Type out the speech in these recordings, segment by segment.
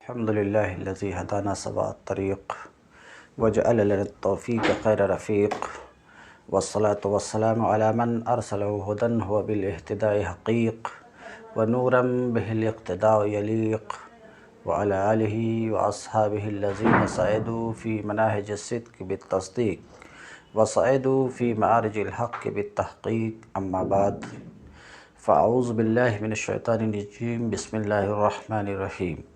الحمد لله الذي هدانا سواء الطريق وجعل لنا التوفيق خير رفيق، والصلاة والسلام على من أرسله هدى هو بالاهتداء حقيق، ونورا به الاقتداء يليق، وعلى آله وأصحابه الذين صعدوا في مناهج الصدق بالتصديق وصعدوا في معارج الحق بالتحقيق. أما بعد، فأعوذ بالله من الشيطان الرجيم. بسم الله الرحمن الرحيم.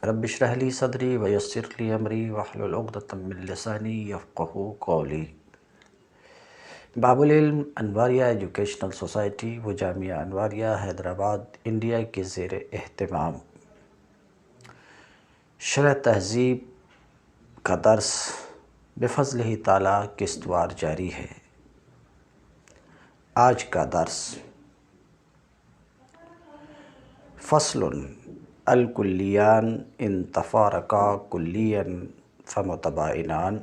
رب اشرح لي صدری ویسر لی امری واحلل عقدۃ من لسانی یفقہوا قولی۔ باب العلم انواریہ ایجوکیشنل سوسائٹی و جامعہ انواریہ حیدرآباد انڈیا کے زیر اہتمام شرح تہذیب کا درس بفضلہ تعالی قسط وار جاری ہے۔ آج کا درس فصل الکلیان ان تفارقا کلیاً فمتباینان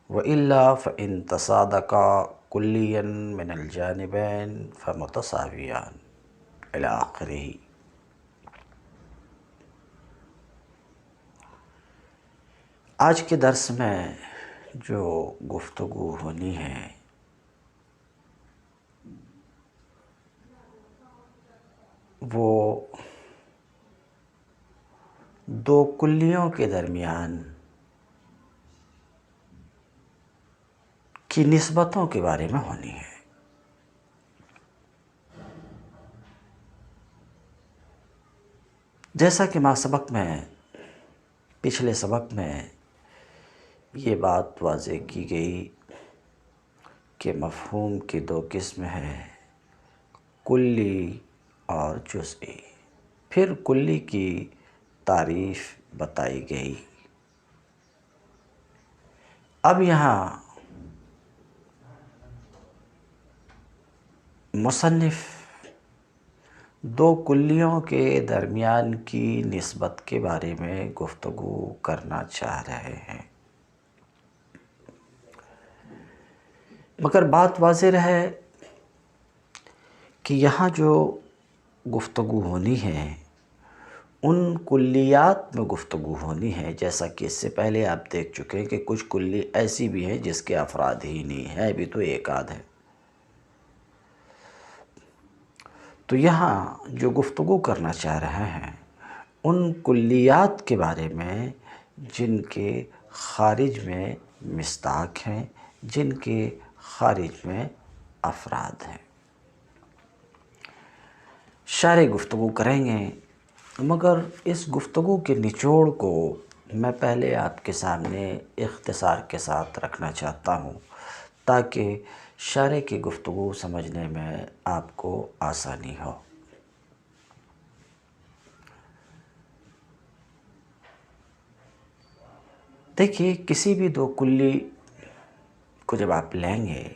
وإلا فإن تصادقا کلیاً من الجانبین فمتساویان الی آخرہ۔ آج کے درس میں جو گفتگو ہونی ہے وہ دو کلیوں کے درمیان کی نسبتوں کے بارے میں ہونی ہے۔ جیسا کہ سبق میں پچھلے سبق میں یہ بات واضح کی گئی کہ مفہوم کی دو قسم ہیں، کلی اور جزئی۔ پھر کلی کی تعریف بتائی گئی۔ اب یہاں مصنف دو کلیوں کے درمیان کی نسبت کے بارے میں گفتگو کرنا چاہ رہے ہیں، مگر بات واضح رہے کہ یہاں جو گفتگو ہونی ہے ان کلیات میں گفتگو ہونی ہے۔ جیسا کہ اس سے پہلے آپ دیکھ چکے ہیں کہ کچھ کلی ایسی بھی ہیں جس کے افراد ہی نہیں ہیں، ابھی تو ایک آدھ ہے۔ تو یہاں جو گفتگو کرنا چاہ رہے ہیں ان کلیات کے بارے میں جن کے خارج میں مصداق ہیں، جن کے خارج میں افراد ہیں۔ شارح گفتگو کریں گے، مگر اس گفتگو کے نچوڑ کو میں پہلے آپ کے سامنے اختصار کے ساتھ رکھنا چاہتا ہوں تاکہ شارح کی گفتگو سمجھنے میں آپ کو آسانی ہو۔ دیکھیے، کسی بھی دو کلی کو جب آپ لیں گے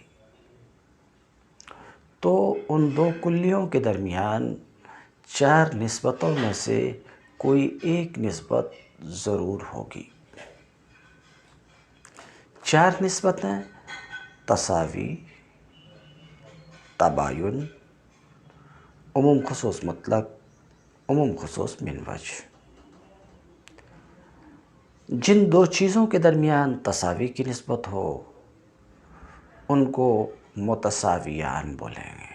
تو ان دو کلیوں کے درمیان چار نسبتوں میں سے کوئی ایک نسبت ضرور ہوگی۔ چار نسبتیں تساوی، تباین، عموم خصوص مطلق، عموم خصوص من وجہ۔ جن دو چیزوں کے درمیان تساوی کی نسبت ہو ان کو متساویان بولیں گے۔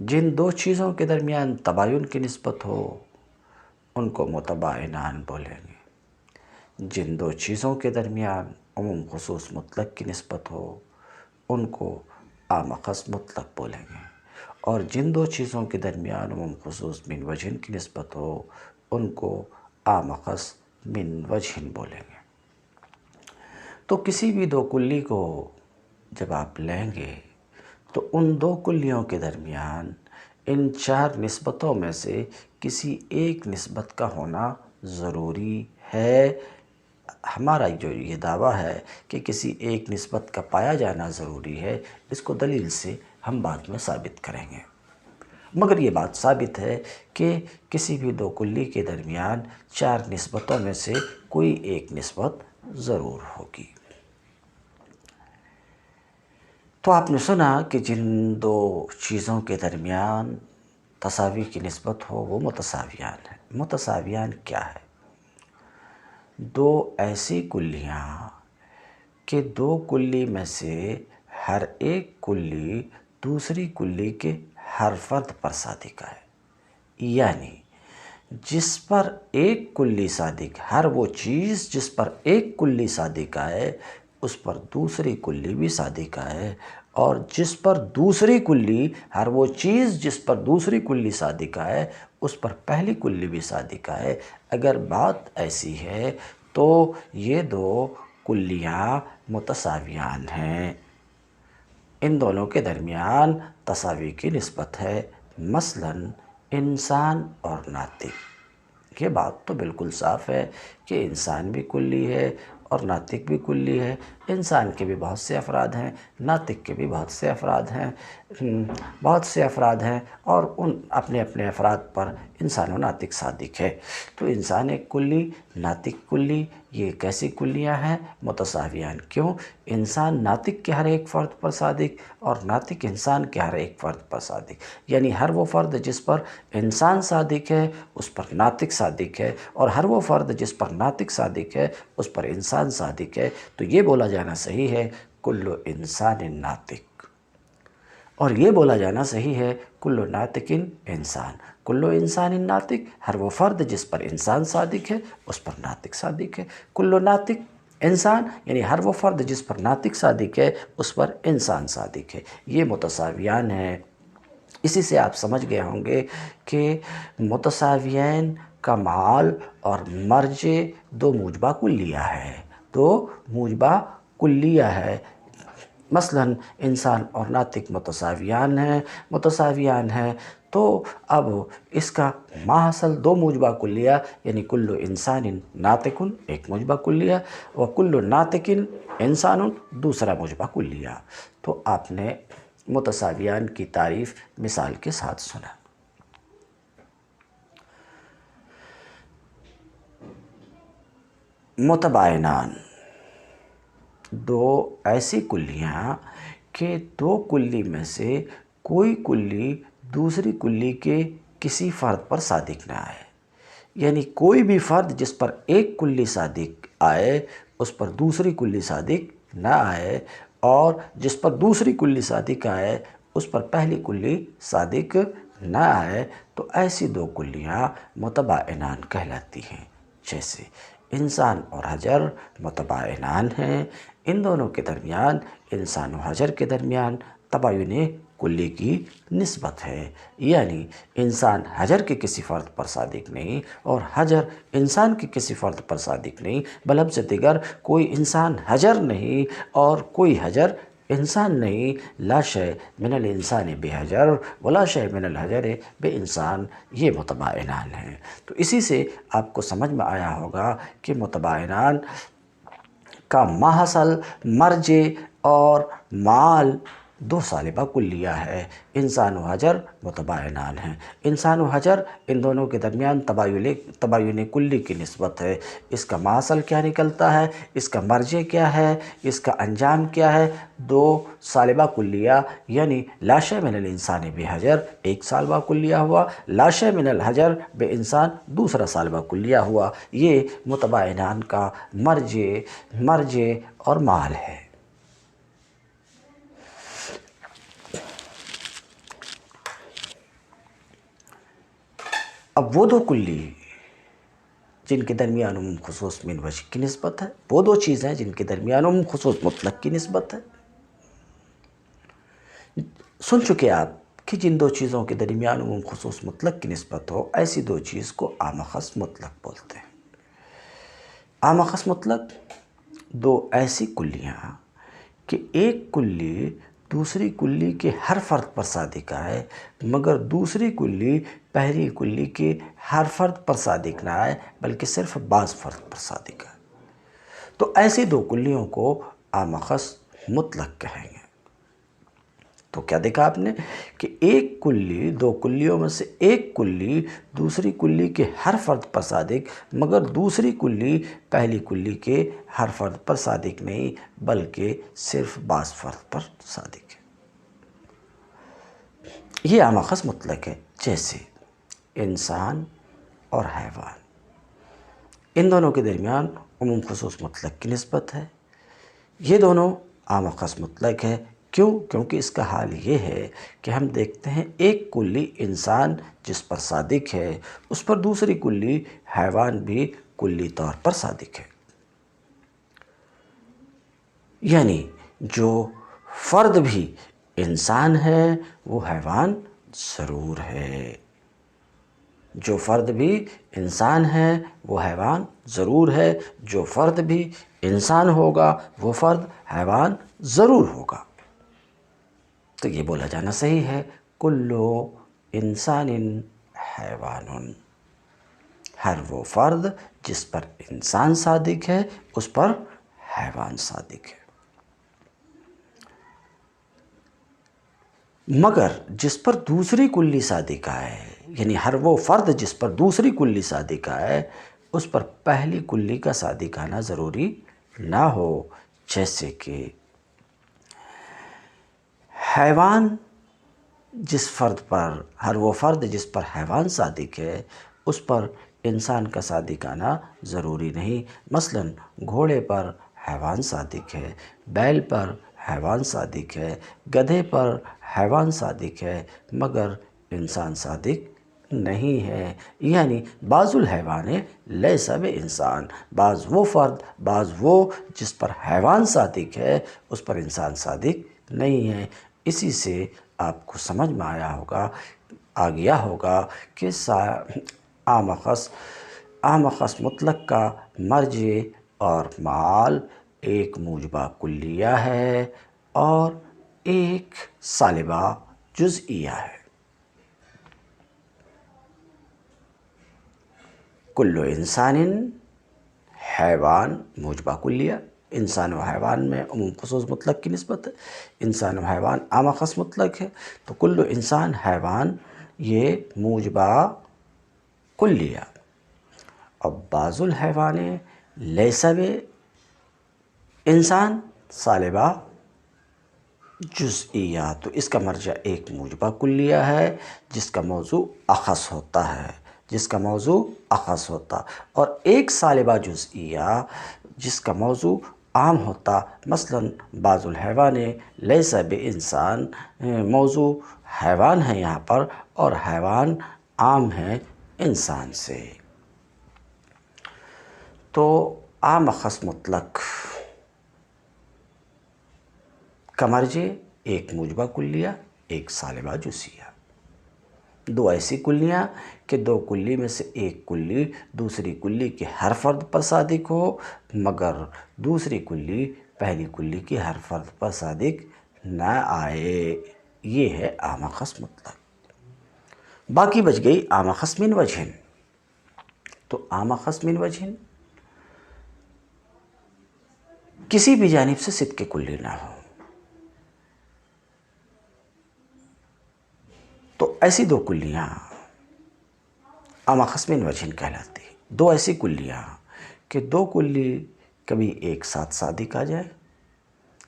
جن دو چیزوں کے درمیان تباین کی نسبت ہو ان کو متباینان بولیں گے۔ جن دو چیزوں کے درمیان عموم خصوص مطلق کی نسبت ہو ان کو عام خاص مطلق بولیں گے، اور جن دو چیزوں کے درمیان عموم خصوص من وجہ کی نسبت ہو ان کو عام خاص من وجہ بولیں گے۔ تو کسی بھی دو کلی کو جب آپ لیں گے تو ان دو کلیوں کے درمیان ان چار نسبتوں میں سے کسی ایک نسبت کا ہونا ضروری ہے۔ ہمارا جو یہ دعویٰ ہے کہ کسی ایک نسبت کا پایا جانا ضروری ہے، اس کو دلیل سے ہم بعد میں ثابت کریں گے، مگر یہ بات ثابت ہے کہ کسی بھی دو کلی کے درمیان چار نسبتوں میں سے کوئی ایک نسبت ضرور ہوگی۔ تو آپ نے سنا کہ جن دو چیزوں کے درمیان تساوی کی نسبت ہو وہ متساویان ہے۔ متساویان کیا ہے؟ دو ایسی کلیاں کہ دو کلی میں سے ہر ایک کلی دوسری کلی کے ہر فرد پر صادق ہے، یعنی جس پر ایک کلی صادق، ہر وہ چیز جس پر ایک کلی صادق آئے اس پر دوسری کلی بھی صادق آئے، اور جس پر دوسری کلی، ہر وہ چیز جس پر دوسری کلی صادق آئے اس پر پہلی کلی بھی صادق آئے۔ اگر بات ایسی ہے تو یہ دو کلیاں متساویان ہیں، ان دونوں کے درمیان تساوی کی نسبت ہے۔ مثلاً انسان اور ناطق، یہ بات تو بالکل صاف ہے کہ انسان بھی کلی ہے اور ناطق بھی کلی ہے۔ انسان کے بھی بہت سے افراد ہیں، ناطق کے بھی بہت سے افراد ہیں اور ان اپنے اپنے افراد پر انسان و ناطق صادق ہے۔ تو انسان ایک کلی، ناطق کلی، یہ کیسی کلیاں ہیں؟ متساویان۔ کیوں؟ انسان ناطق کے ہر ایک فرد پر صادق اور ناطق انسان کے ہر ایک فرد پر صادق، یعنی ہر وہ فرد جس پر انسان صادق ہے اس پر ناطق صادق ہے، اور ہر وہ فرد جس پر ناطق صادق ہے اس پر انسان صادق ہے۔ تو یہ بولا جانا صحیح ہے کل انسان ناطق، اور یہ بولا جانا صحیح ہے کل ناطق انسان۔ کل انسان ناطق، ہر وہ فرد جس پر انسان صادق ہے اس پر ناطق صادق ہے۔ کل ناطق انسان، یعنی ہر وہ فرد جس پر ناطق صادق ہے اس پر انسان صادق ہے۔ یہ متساویان ہیں۔ اسی سے آپ سمجھ گئے ہوں گے کہ متساویین کا معال اور مرجع دو موجبہ کلیہ ہے، دو موجبہ کلیہ ہے۔ مثلاً انسان اور ناطق متساویان ہیں تو اب اس کا ماحصل دو موجبہ کلیہ، یعنی کل انسان ناطق ایک موجبہ کلیہ و کل ناطق انسان دوسرا موجبہ کلیہ۔ تو آپ نے متساویان کی تعریف مثال کے ساتھ سنا۔ متباینان، دو ایسی کلیاں کہ دو کلی میں سے کوئی کلی دوسری کلی کے کسی فرد پر صادق نہ آئے، یعنی کوئی بھی فرد جس پر ایک کلی صادق آئے اس پر دوسری کلی صادق نہ آئے، اور جس پر دوسری کلی صادق آئے اس پر پہلی کلی صادق نہ آئے، تو ایسی دو کلیاں متباینان کہلاتی ہیں۔ جیسے انسان اور حجر متباینان ہیں، ان دونوں کے درمیان، انسان و حجر کے درمیان تباین کلی کی نسبت ہے، یعنی انسان حجر کے کسی فرد پر صادق نہیں اور حجر انسان کے کسی فرد پر صادق نہیں، بلفظ دیگر کوئی انسان حجر نہیں اور کوئی حجر انسان نہیں۔ لا شیء من الانسان بحجر ولا شیء من الحجر بانسان، یہ متباینان ہیں۔ تو اسی سے آپ کو سمجھ میں آیا ہوگا کہ متباینان کا ماحصل، مرجع اور معال دو سالبہ کلیہ ہے۔ انسان و حجر متباینان ہیں، انسان و حجر ان دونوں کے درمیان تباین کلی کی نسبت ہے۔ اس کا ماحصل کیا نکلتا ہے، اس کا مرجع کیا ہے، اس کا انجام کیا ہے؟ دو سالبہ کلیہ، یعنی لا شیء من الانسان بحجر ایک سالبہ کلیہ ہوا، لا شیء من الحجر بانسان دوسرا سالبہ کلیہ ہوا۔ یہ متباینان کا مرجع اور معال ہے۔ اب وہ دو کلی جن کے درمیان عموم خصوص من وجہ کی نسبت ہے، وہ دو چیزیں جن کے درمیان عموم خصوص مطلق کی نسبت ہے۔ سن چکے آپ کہ جن دو چیزوں کے درمیان عموم خصوص مطلق کی نسبت ہو ایسی دو چیز کو عام خاص مطلق بولتے ہیں۔ عام خاص مطلق دو ایسی کلیاں کہ ایک کلی دوسری کلی کے ہر فرد پر صادق آئے مگر دوسری کلی پہلی کلی کے ہر فرد پر صادق نہ آئے بلکہ صرف بعض فرد پر صادق آئے، تو ایسی دو کلیوں کو عام خاص مطلق کہیں گے۔ تو کیا دیکھا آپ نے کہ ایک کلی، دو کلیوں میں سے ایک کلی دوسری کلی کے ہر فرد پر صادق مگر دوسری کلی پہلی کلی کے ہر فرد پر صادق نہیں بلکہ صرف بعض فرد پر صادق ہے۔ یہ عام خاص مطلق ہے۔ جیسے انسان اور حیوان، ان دونوں کے درمیان عموم خصوص مطلق کی نسبت ہے۔ یہ دونوں عام خاص مطلق ہے۔ کیوں؟ کیونکہ اس کا حال یہ ہے کہ ہم دیکھتے ہیں ایک کلی انسان جس پر صادق ہے، اس پر دوسری کلی حیوان بھی کلی طور پر صادق ہے۔ یعنی جو فرد بھی انسان ہے وہ حیوان ضرور ہے، جو فرد بھی انسان ہے وہ حیوان ضرور ہے، جو فرد بھی انسان ہوگا وہ فرد حیوان ضرور ہوگا۔ تو یہ بولا جانا صحیح ہے، کلو انسان حیوان، ہر وہ فرد جس پر انسان صادق ہے اس پر حیوان صادق ہے۔ مگر جس پر دوسری کلی صادقہ ہے، یعنی ہر وہ فرد جس پر دوسری کلی صادقہ ہے اس پر پہلی کلی کا صادقانہ ضروری نہ ہو۔ جیسے کہ حیوان جس فرد پر، ہر وہ فرد جس پر حیوان صادق ہے اس پر انسان کا صادقانہ ضروری نہیں۔ مثلا گھوڑے پر حیوان صادق ہے، بیل پر حیوان صادق ہے، گدھے پر حیوان صادق ہے، مگر انسان صادق نہیں ہے۔ یعنی بعض الحیوان لیس بانسان، بعض وہ فرد، بعض وہ جس پر حیوان صادق ہے اس پر انسان صادق نہیں ہے۔ اسی سے آپ کو سمجھ میں آ گیا ہوگا کہ عام خاص مطلق کا مرجع اور معال ایک موجبہ کلیہ ہے اور ایک سالبہ جزئیہ ہے۔ کلو انسان حیوان موجبہ کلیہ، انسان و حیوان میں عموم خصوص مطلق کی نسبت ہے، انسان و حیوان عام خاص مطلق ہے، تو کلو انسان حیوان یہ موجبہ کلیہ۔ اب بعض الحیوان لیس انسان سالبہ جزئیہ، تو اس کا مرجع ایک موجبہ کلیہ ہے جس کا موضوع اخص ہوتا ہے، اور ایک سالبہ جزئیہ جس کا موضوع عام ہوتا۔ مثلا بعض الحیوان لیس بانسان، موضوع حیوان ہے یہاں پر اور حیوان عام ہے انسان سے۔ تو عام خاص مطلق کا مرجع ایک موجبہ کلیہ، ایک سالبہ جزئیہ۔ دو ایسی کلیاں کہ دو کلی میں سے ایک کلی دوسری کلی کے ہر فرد پر صادق ہو مگر دوسری کلی پہلی کلی کے ہر فرد پر صادق نہ آئے، یہ ہے عام خاص مطلق۔ باقی بچ گئی عام خاص من وجہ۔ تو عام خاص من وجہ کسی بھی جانب سے صدق کلی نہ ہو، تو ایسی دو کلیاں عام خاص من وجہ کہلاتی ہیں۔ دو ایسی کلیاں کہ دو کلی کبھی ایک ساتھ صادق آ جائے،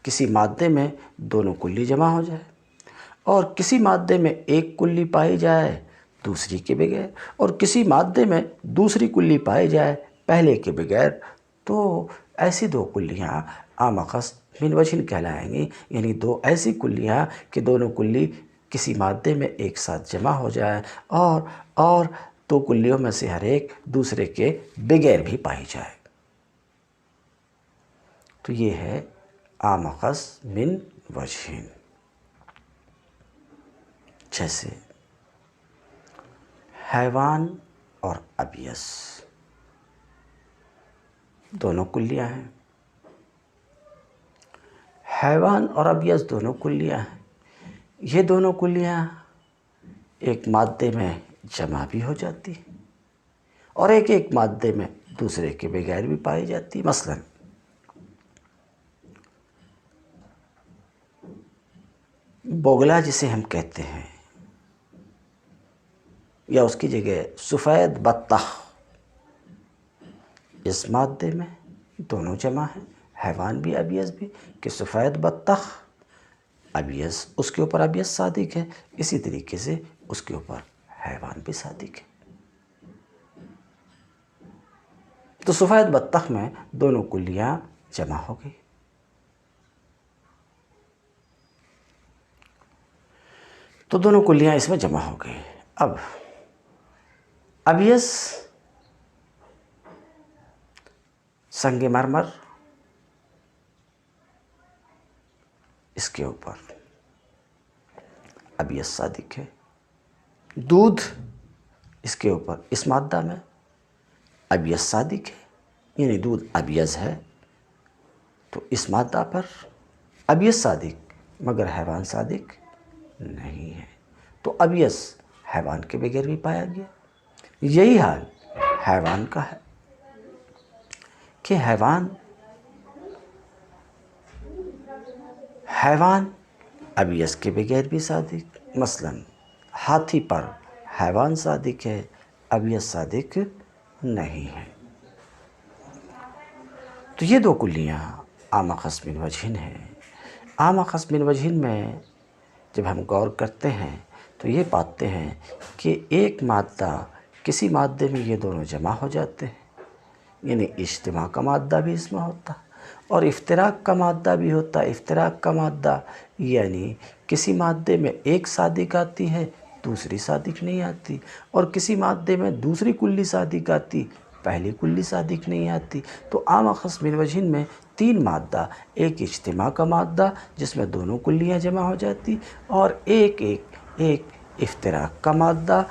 کسی مادے میں دونوں کلی جمع ہو جائے، اور کسی مادے میں ایک کلی پائی جائے دوسری کے بغیر، اور کسی مادے میں دوسری کلی پائی جائے پہلے کے بغیر، تو ایسی دو کلیاں عام خاص من وجہ کہلائیں گی۔ یعنی دو ایسی کلیاں کہ دونوں کلی کسی مادے میں ایک ساتھ جمع ہو جائے اور دو کلیوں میں سے ہر ایک دوسرے کے بغیر بھی پائی جائے، تو یہ ہے عام خاص من وجہ۔ جیسے حیوان اور ابیض دونوں کلیاں ہیں، حیوان اور ابیض دونوں کلیاں ہیں، یہ دونوں کلیاں ایک مادے میں جمع بھی ہو جاتی ہیں اور ایک مادے میں دوسرے کے بغیر بھی پائی جاتی۔ مثلا بگلا جسے ہم کہتے ہیں، یا اس کی جگہ سفید بطخ، اس مادے میں دونوں جمع ہیں، حیوان بھی ابیض بھی، کہ سفید بطخ ابیض، اس کے اوپر ابیض صادق ہے، اسی طریقے سے اس کے اوپر حیوان بھی صادق ہے۔ تو سفید بطخ میں دونوں کلیاں جمع ہو گئی۔ تو دونوں کلیاں اس میں جمع ہو گئی۔ اب ابیض سنگ مرمر، اس کے اوپر ابیض صادق ہے۔ دودھ، اس کے اوپر اس مادہ میں ابیض صادق ہے، یعنی دودھ ابیض ہے تو اس مادہ پر ابیض صادق، مگر حیوان صادق نہیں ہے۔ تو ابیض حیوان کے بغیر بھی پایا گیا۔ یہی حال حیوان کا ہے کہ حیوان ابیض کے بغیر بھی صادق، مثلا ہاتھی پر حیوان صادق ہے، ابیض صادق نہیں ہے۔ تو یہ دو کلیاں عام اخص من وجہن ہیں۔ عام اخص من وجہن میں جب ہم غور کرتے ہیں تو یہ پاتے ہیں کہ ایک مادہ کسی مادے میں یہ دونوں جمع ہو جاتے ہیں، یعنی اجتماع کا مادہ بھی اس میں ہوتا ہے اور افتراق کا مادہ بھی ہوتا ہے۔ افتراق کا مادہ یعنی کسی مادے میں ایک صادق آتی ہے، دوسری صادق نہیں آتی، اور کسی مادے میں دوسری کلی صادق آتی، پہلی کلی صادق نہیں آتی۔ تو عام اخص من وجہن میں تین مادہ، ایک اجتماع کا مادہ جس میں دونوں کلیاں جمع ہو جاتی، اور ایک افتراق کا مادہ،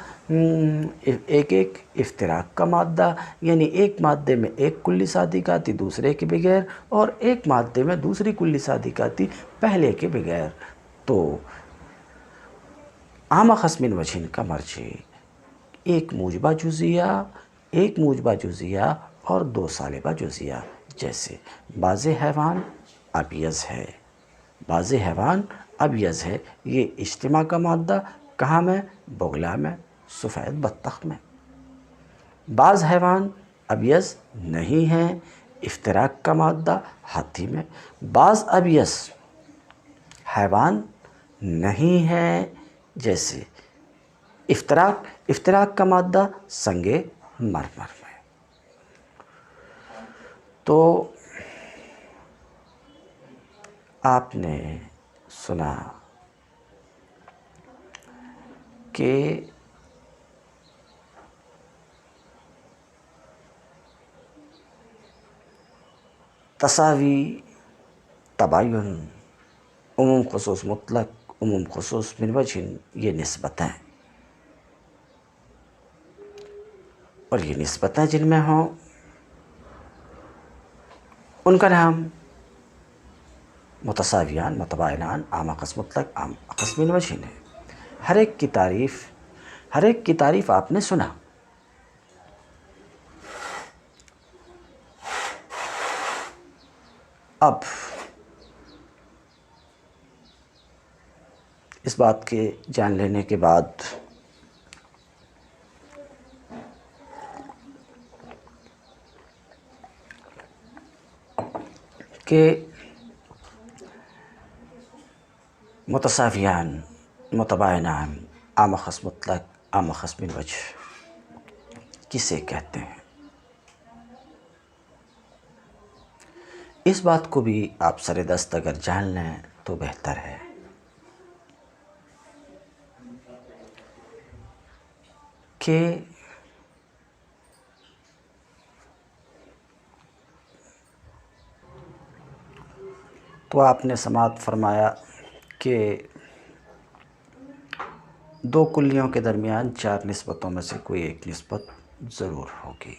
ایک افتراق کا مادہ یعنی ایک مادے میں ایک کلی صادق آتی دوسرے کے بغیر، اور ایک مادے میں دوسری کلی صادق آتی پہلے کے بغیر۔ تو عام اخص من وجہن کا مرجع ایک موجبہ جزیہ اور دو سالبہ جزیہ، جیسے بعض حیوان ابیض ہے، یہ اجتماع کا مادہ کہاں میں؟ بغلا میں، سفید بطخ میں۔ بعض حیوان ابیض نہیں ہیں، افتراق کا مادہ ہاتھی میں۔ بعض ابیض حیوان نہیں ہیں، جیسے افتراق کا مادہ سنگ مرمر میں۔ تو آپ نے سنا کہ تساوی، تباین، عموم خصوص مطلق، عموم خصوص من وجہن، یہ نسبتیں، اور یہ نسبتیں جن میں ہوں ان کا نام متساویان، متباینان، عام اخص مطلق، عام اخص من وجہن ہے۔ ہر ایک کی تعریف آپ نے سنا۔ اب اس بات کے جان لینے کے بعد کہ متساویان، متباینان، عام اخص مطلق، عام اخص من وجہ کسے کہتے ہیں، اس بات کو بھی آپ سر دست اگر جان لیں تو بہتر ہے۔ کہ تو آپ نے سماعت فرمایا کہ دو کلیوں کے درمیان چار نسبتوں میں سے کوئی ایک نسبت ضرور ہوگی،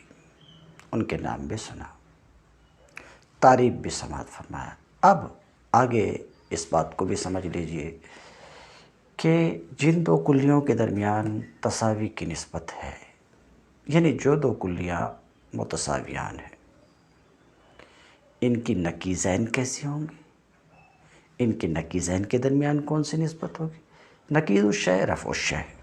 ان کے نام بھی سنا، تعریف بھی سماعت فرمایا۔ اب آگے اس بات کو بھی سمجھ لیجئے کہ جن دو کلیوں کے درمیان تساوی کی نسبت ہے، یعنی جو دو کلیاں متساویان ہیں، ان کی نقیضین کیسی ہوں گی؟ ان کی نقیضین کے درمیان کون سی نسبت ہوگی؟ نقیض الشیء رفع الشیء۔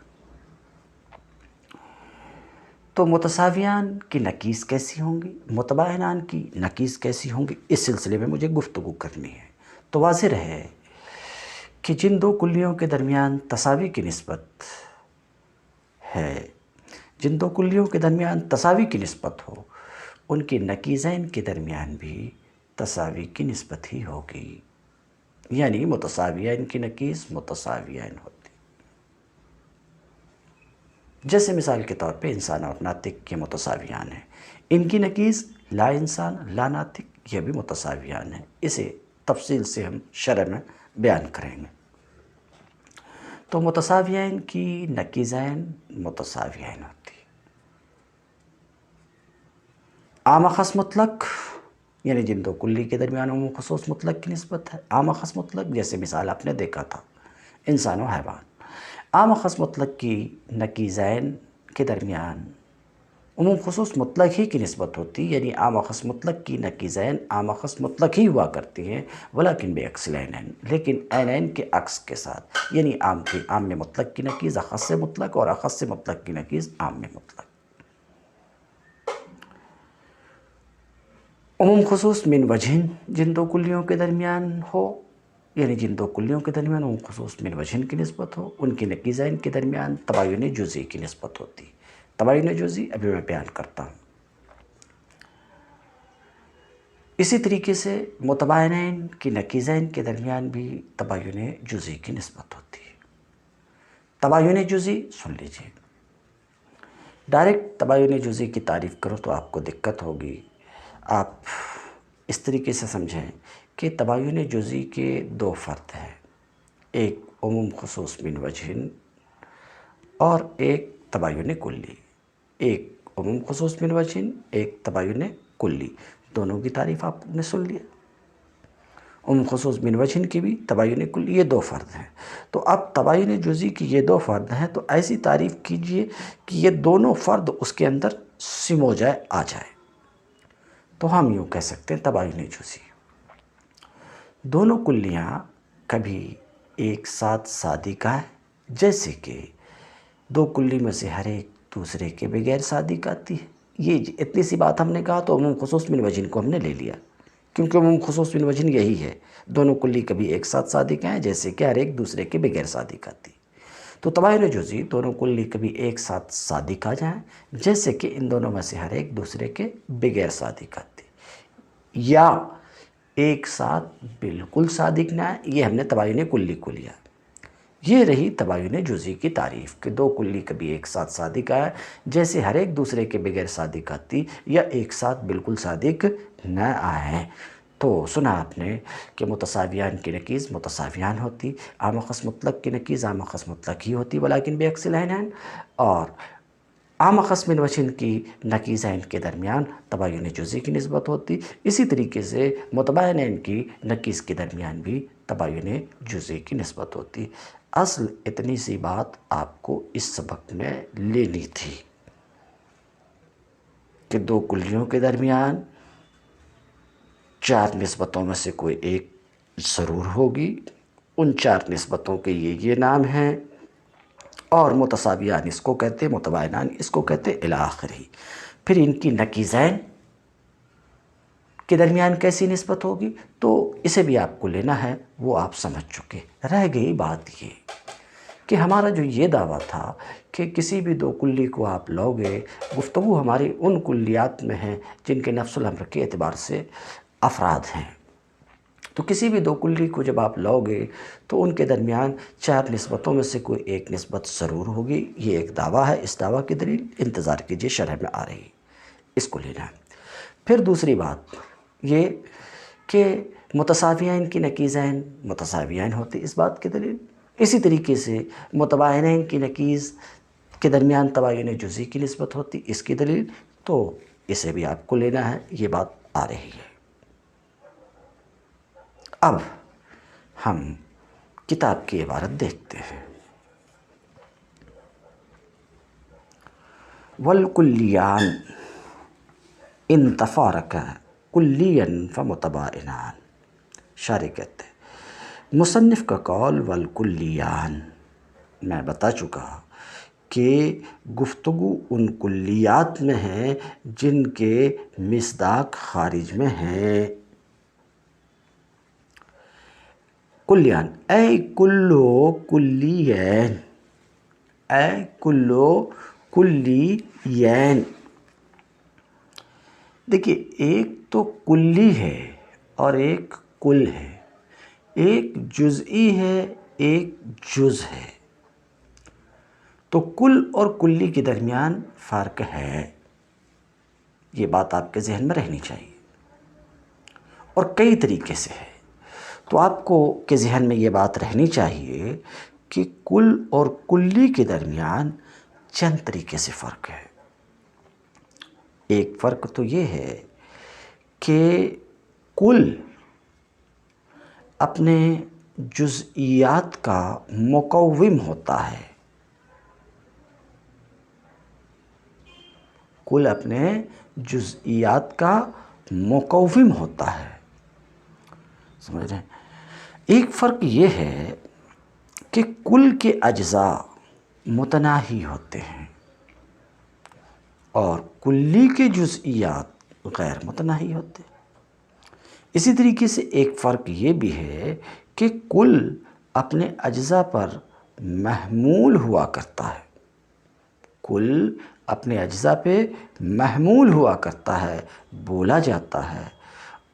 تو متساویان کی نقیض کیسی ہوں گی، متباینان کی نقیض کیسی ہوں گی، اس سلسلے میں مجھے گفتگو کرنی ہے۔ تو واضح رہے کہ جن دو کلیوں کے درمیان تساوی کی نسبت ہے۔ جن دو کلیوں کے درمیان تساوی کی نسبت ہو ان کی نقیضین کے درمیان بھی تساوی کی نسبت ہی ہوگی، یعنی متساویین کی نقیض متساویین ہوتی۔ جیسے مثال کے طور پہ انسان اور ناطق یہ متساویان ہیں، ان کی نقیض لا انسان لا ناطق یہ بھی متساویان ہیں۔ اسے تفصیل سے ہم شرح میں بیان کریں گے۔ تو متساویین کی نقیضین متساویین ہوتی۔ عام اخص مطلق یعنی جن دو کلی کے درمیان عموم خصوص مطلق کی نسبت ہے۔ عام اخص مطلق جیسے مثال آپ نے دیکھا تھا انسان و حیوان۔ عام اخص مطلق کی نقیضین کے درمیان عموم خصوص مطلق ہی کی نسبت ہوتی، یعنی عام اخص مطلق کی نقیضین عام اخص مطلق ہی ہوا کرتی ہیں، ولیکن بعکس العینین، لیکن عینین کے عکس کے ساتھ، یعنی عام میں مطلق کی نقیض اخص مطلق اور اخص مطلق کی نقیض عام میں مطلق۔ عموم خصوص من وجہن جن دو کلیوں کے درمیان ہو، یعنی جن دو کلیوں کے درمیان عموم خصوص من وجہن کی نسبت ہو، ان کی نقیضین کے درمیان تباین جزئی کی نسبت ہوتی۔ تباین جزئی ابھی میں بیان کرتا ہوں۔ اسی طریقے سے متباینین کی نقیضین کے درمیان بھی تباین جزئی کی نسبت ہوتی ہے۔ تباین جزئی سن لیجئے، ڈائریکٹ تباین جزئی کی تعریف کرو تو آپ کو دقت ہوگی۔ آپ اس طریقے سے سمجھیں کہ تباین جزئی کے دو فرد ہیں، ایک عموم خصوص من وجہن اور ایک تباین کلی۔ ایک عموم خصوص من وجہن، ایک تباین کلی، دونوں کی تعریف آپ نے سن لیا۔ عموم خصوص من وجہن کی بھی تباین کلی، یہ دو فرد ہیں۔ تو اب تباین جزئی کی یہ دو فرد ہیں تو ایسی تعریف کیجئے کہ یہ دونوں فرد اس کے اندر سم ہو جائے، آ جائے، تو ہم یوں کہہ سکتے ہیں تباین جزئی۔ دونوں کلیاں کبھی ایک ساتھ صادقہ ہیں، جیسے کہ دو کلی میں سے ہر ایک دوسرے کے بغیر صادق آتی ہے۔ یہ اتنی سی بات ہم نے کہا تو عموم خصوص من وجہن کو ہم نے لے لیا، کیونکہ عموم خصوص من وجہن یہی ہے، دونوں کلی کبھی ایک ساتھ صادق ہیں جیسے کہ ہر ایک دوسرے کے بغیر صادق آتی۔ تو تباین جزئی دونوں کلی کبھی ایک ساتھ صادق آ جائیں جیسے کہ ان دونوں میں سے ہر ایک دوسرے کے بغیر صادق آتی، یا ایک ساتھ بالکل صادق نہ آئے، یہ ہم نے تباین کلی کو لیا۔ یہ رہی تباین جزئی کی تعریف کہ دو کلی کبھی ایک ساتھ صادق آئے جیسے ہر ایک دوسرے کے بغیر صادق آتی، یا ایک ساتھ بالکل صادق نہ آئیں۔ تو سنا آپ نے کہ متساویان کی نقیض متساویان ہوتی، عام اخص مطلق کی نقیض عام اخص مطلق ہی ہوتی ولیکن بعکس العینین، اور عام اخص من وجہن کی نقیضین کے درمیان تباین جزئی کی نسبت ہوتی۔ اسی طریقے سے متباینین کی نقیض کے درمیان بھی تباین جزئی کی نسبت ہوتی۔ اصل اتنی سی بات آپ کو اس سبق میں لینی تھی کہ دو کلیوں کے درمیان چار نسبتوں میں سے کوئی ایک ضرور ہوگی، ان چار نسبتوں کے یہ نام ہیں، اور متساویان اس کو کہتے ہیں، متباینان اس کو کہتے ہیں، الی آخرہ۔ پھر ان کی نقیضین کے درمیان کیسی نسبت ہوگی تو اسے بھی آپ کو لینا ہے، وہ آپ سمجھ چکے۔ رہ گئی بات یہ کہ ہمارا جو یہ دعویٰ تھا کہ کسی بھی دو کلی کو آپ لو گے، گفتگو ہماری ان کلیات میں ہیں جن کے نفس الامر کے اعتبار سے افراد ہیں۔ تو کسی بھی دو کلی کو جب آپ لو گے تو ان کے درمیان چار نسبتوں میں سے کوئی ایک نسبت ضرور ہوگی، یہ ایک دعویٰ ہے۔ اس دعویٰ کی دلیل انتظار کیجئے، شرح میں آ رہی، اس کو لینا ہے۔ پھر دوسری بات یہ کہ متساویین کی نقیضین متساویین ہوتی، اس بات کی دلیل اسی طریقے سے متباینین کی نقیض کے درمیان تباین جزئی کی نسبت ہوتی، اس کی دلیل، تو اسے بھی آپ کو لینا ہے، یہ بات آ رہی ہے۔ اب ہم کتاب کی عبارت دیکھتے ہیں۔ والکلیان ان تفارقا کلیا فمتباینان۔ شارح کہتے ہیں مصنف کا قول والکلیان، میں بتا چکا کہ گفتگو ان کلیات میں ہے جن کے مصداق خارج میں ہیں۔ کلیان اے کلو کلیین، اے کلو کلی یین. دیکھیے ایک تو کلی ہے اور ایک کل ہے، ایک جزئی ہے ایک جز ہے. تو کل اور کلی کے درمیان فرق ہے، یہ بات آپ کے ذہن میں رہنی چاہیے، اور کئی طریقے سے ہے. تو آپ کو کے ذہن میں یہ بات رہنی چاہیے کہ کل اور کلی کے درمیان چند طریقے سے فرق ہے. ایک فرق تو یہ ہے کہ کل اپنے جزئیات کا مقوم ہوتا ہے، کل اپنے جزئیات کا مقوم ہوتا ہے، سمجھ رہے ہیں. ایک فرق یہ ہے کہ کل کے اجزاء متناہی ہوتے ہیں اور کلی کے جزئیات غیر متناہی ہوتے ہیں. اسی طریقے سے ایک فرق یہ بھی ہے کہ کل اپنے اجزاء پر محمول ہوا کرتا ہے، کل اپنے اجزاء پہ محمول ہوا کرتا ہے، بولا جاتا ہے،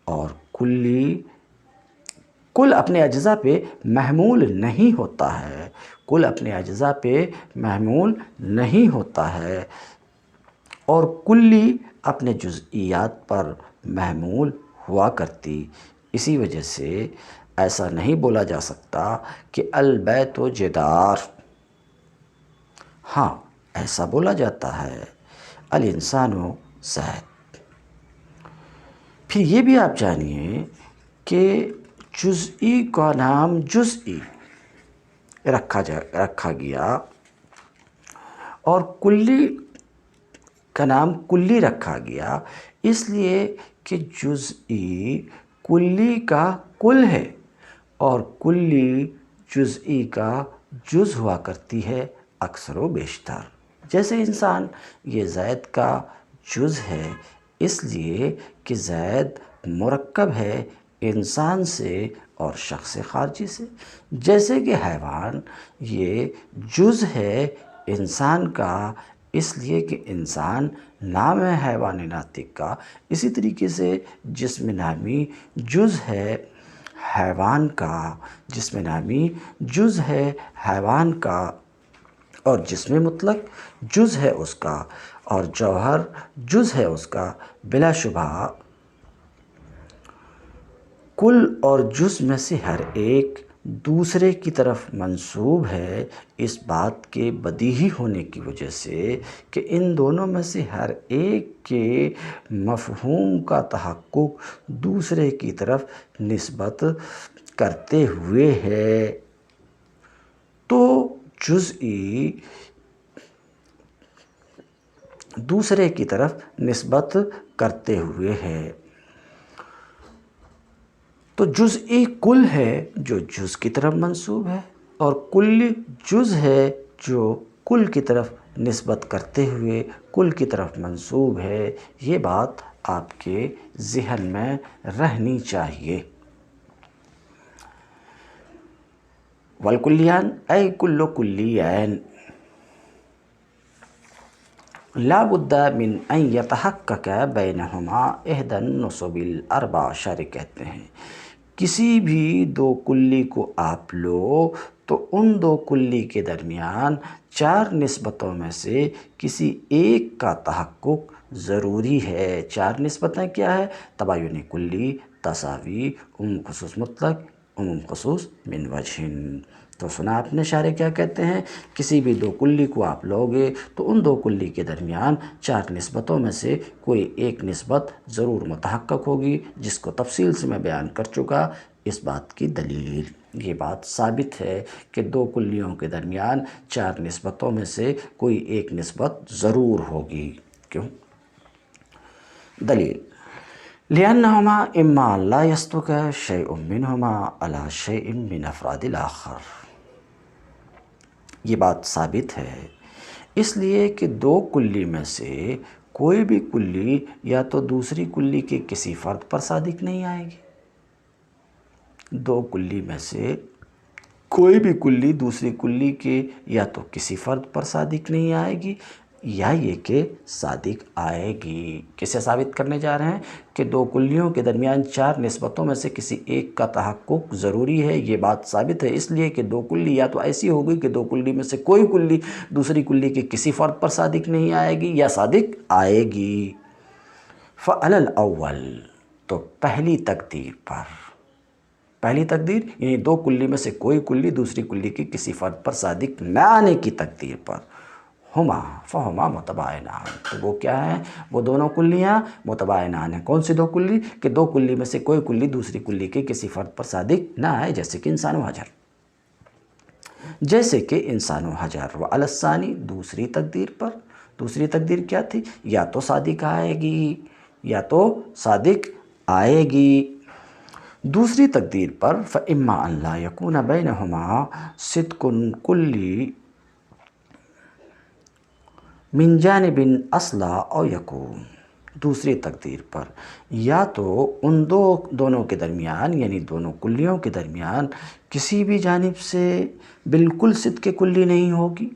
اور کل اپنے اجزاء پہ محمول نہیں ہوتا ہے، کل اپنے اجزاء پہ محمول نہیں ہوتا ہے، اور کلی اپنے جزئیات پر محمول ہوا کرتی. اسی وجہ سے ایسا نہیں بولا جا سکتا کہ البیت جدار. ہاں ایسا بولا جاتا ہے الانسان زید. پھر یہ بھی آپ جانیے کہ جزئی کا نام جزئی رکھا گیا اور کلی کا نام کلی رکھا گیا، اس لیے کہ جزئی کلی کا کل ہے اور کلی جزئی کا جز ہوا کرتی ہے اکثر و بیشتر. جیسے انسان، یہ زید کا جز ہے اس لیے کہ زید مرکب ہے انسان سے اور شخص خارجی سے. جیسے کہ حیوان یہ جز ہے انسان کا اس لیے کہ انسان نام ہے حیوان ناطق کا. اسی طریقے سے جسم نامی جز ہے حیوان کا، جسم نامی جز ہے حیوان کا، اور جسم مطلق جز ہے اس کا، اور جوہر جز ہے اس کا. بلا شبہ کل اور جز میں سے ہر ایک دوسرے کی طرف منسوب ہے، اس بات کے بدیہی ہونے کی وجہ سے کہ ان دونوں میں سے ہر ایک کے مفہوم کا تحقق دوسرے کی طرف نسبت کرتے ہوئے ہے. تو جزئی دوسرے کی طرف نسبت کرتے ہوئے ہے. تو جزئی کل ہے جو جز کی طرف منسوب ہے، اور کل جز ہے جو کل کی طرف نسبت کرتے ہوئے کل کی طرف منسوب ہے. یہ بات آپ کے ذہن میں رہنی چاہیے. والکلیان اے کل کلیین لا بد من ان یتحقق بینہما احدی النصب الاربع. شاعر کہتے ہیں کسی بھی دو کلی کو آپ لو تو ان دو کلی کے درمیان چار نسبتوں میں سے کسی ایک کا تحقق ضروری ہے. چار نسبتیں کیا ہے؟ تباین کلی، تساوی، عموم خصوص مطلق، عموم خصوص من وجہ. تو سنا آپ نے شاعر کیا کہتے ہیں، کسی بھی دو کلی کو آپ لوگے تو ان دو کلی کے درمیان چار نسبتوں میں سے کوئی ایک نسبت ضرور متحقق ہوگی، جس کو تفصیل سے میں بیان کر چکا. اس بات کی دلیل یہ بات ثابت ہے کہ دو کلیوں کے درمیان چار نسبتوں میں سے کوئی ایک نسبت ضرور ہوگی. کیوں؟ دلیل لِأَنَّهُمَا إِمَّا لَا يَصْدُقُ شَيْءٌ مِّنْهُمَا عَلَى شَيْءٍ مِّنْ أَفْرَادِ الْآخَرِ. یہ بات ثابت ہے اس لیے کہ دو کلی میں سے کوئی بھی کلی یا تو دوسری کلی کے کسی فرد پر صادق نہیں آئے گی. دو کلی میں سے کوئی بھی کلی دوسری کلی کے یا تو کسی فرد پر صادق نہیں آئے گی یا یہ کہ صادق آئے گی۔ کسے ثابت کرنے جا رہے ہیں کہ دو کلیوں کے درمیان چار نسبتوں میں سے کسی ایک کا تحقق ضروری ہے۔ یہ بات ثابت ہے اس لیے کہ دو کلی یا تو ایسی ہوگی کہ دو کلی میں سے کوئی کلی دوسری کلی کے کسی فرد پر صادق نہیں آئے گی یا صادق آئے گی۔ فعلی الاول، تو پہلی تقدیر یعنی دو کلی میں سے کوئی کلی دوسری کلی کی کسی فرد پر صادق نہ آنے کی تقدیر پر، فہما متباینان، تو وہ کیا ہیں؟ وہ دونوں کلیاں متباینان ہیں۔ کون سی دو کلی؟ کہ دو کلی میں سے کوئی کلی دوسری کلی کے کسی فرد پر صادق نہ آئے، جیسے کہ انسان و حجر۔ وعلی الثانی، دوسری تقدیر پر، دوسری تقدیر کیا تھی؟ یا تو صادق آئے گی یا تو صادق آئے گی۔ دوسری تقدیر پر فَإِمَّا أَن لَا يَكُونَ بَيْنَهُمَا صِدْقٌ كُلِّ من جانب اصلا او یکون، دوسری تقدیر پر یا تو ان دونوں کے درمیان یعنی دونوں کلیوں کے درمیان کسی بھی جانب سے بالکل صدق کلی نہیں ہوگی۔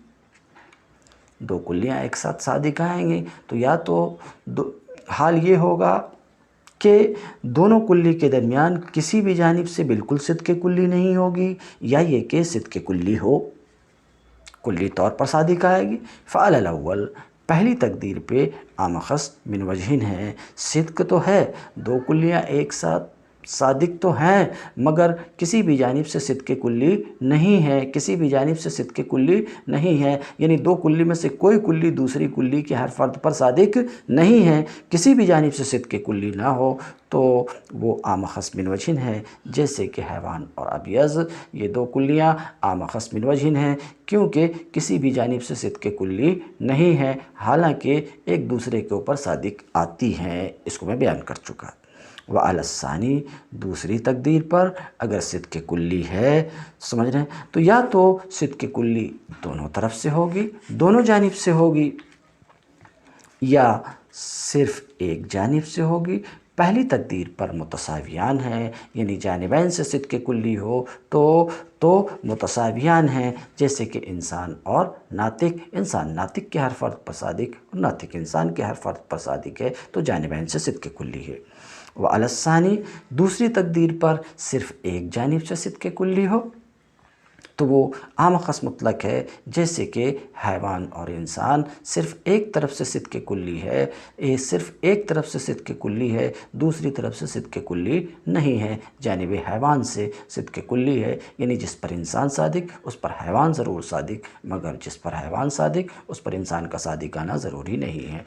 دو کلیاں ایک ساتھ صادق آئیں گے تو یا تو حال یہ ہوگا کہ دونوں کلی کے درمیان کسی بھی جانب سے بالکل صدق کلی نہیں ہوگی یا یہ کہ صدق کلی ہو، کلی طور پر صادق آئے گی۔ فعلی الاول، پہلی تقدیر پہ آمخص من وجہن ہے، صدق تو ہے، دو کلیاں ایک ساتھ صادق تو ہیں مگر کسی بھی جانب سے صدق کلی نہیں ہے، کسی بھی جانب سے صدق کلی نہیں ہے، یعنی دو کلی میں سے کوئی کلی دوسری کلی کے ہر فرد پر صادق نہیں ہے۔ کسی بھی جانب سے صدق کلی نہ ہو تو وہ آمخص من وجہن ہے، جیسے کہ حیوان اور ابیض، یہ دو کلیاں آمخص من وجہن ہیں کیونکہ کسی بھی جانب سے صدق کلی نہیں ہے، حالانکہ ایک دوسرے کے اوپر صادق آتی ہیں، اس کو میں بیان کر چکا۔ وعلی الثانی، دوسری تقدیر پر اگر صدق کلی ہے، سمجھ رہے ہیں، تو یا تو صدق کلی دونوں طرف سے ہوگی، دونوں جانب سے ہوگی، یا صرف ایک جانب سے ہوگی۔ پہلی تقدیر پر متساویان ہیں، یعنی جانبین سے صدق کلی ہو تو متساویان ہیں، جیسے کہ انسان اور ناطق، انسان ناطق کے ہر فرد پر صادق اور ناطق انسان کے ہر فرد پر صادق ہے تو جانبین سے صدق کلی ہے۔ وعلی الثانی، دوسری تقدیر پر صرف ایک جانب سے صدق کلی ہو تو وہ آمخص مطلق ہے، جیسے کہ حیوان اور انسان صرف ایک طرف سے صدق کلی ہے، صرف ایک طرف سے صدق کلی ہے، دوسری طرف سے صدق کلی نہیں ہے۔ جانب حیوان سے صدق کلی ہے، یعنی جس پر انسان صادق اس پر حیوان ضرور صادق، مگر جس پر حیوان صادق اس پر انسان کا صادق آنا ضروری نہیں ہے۔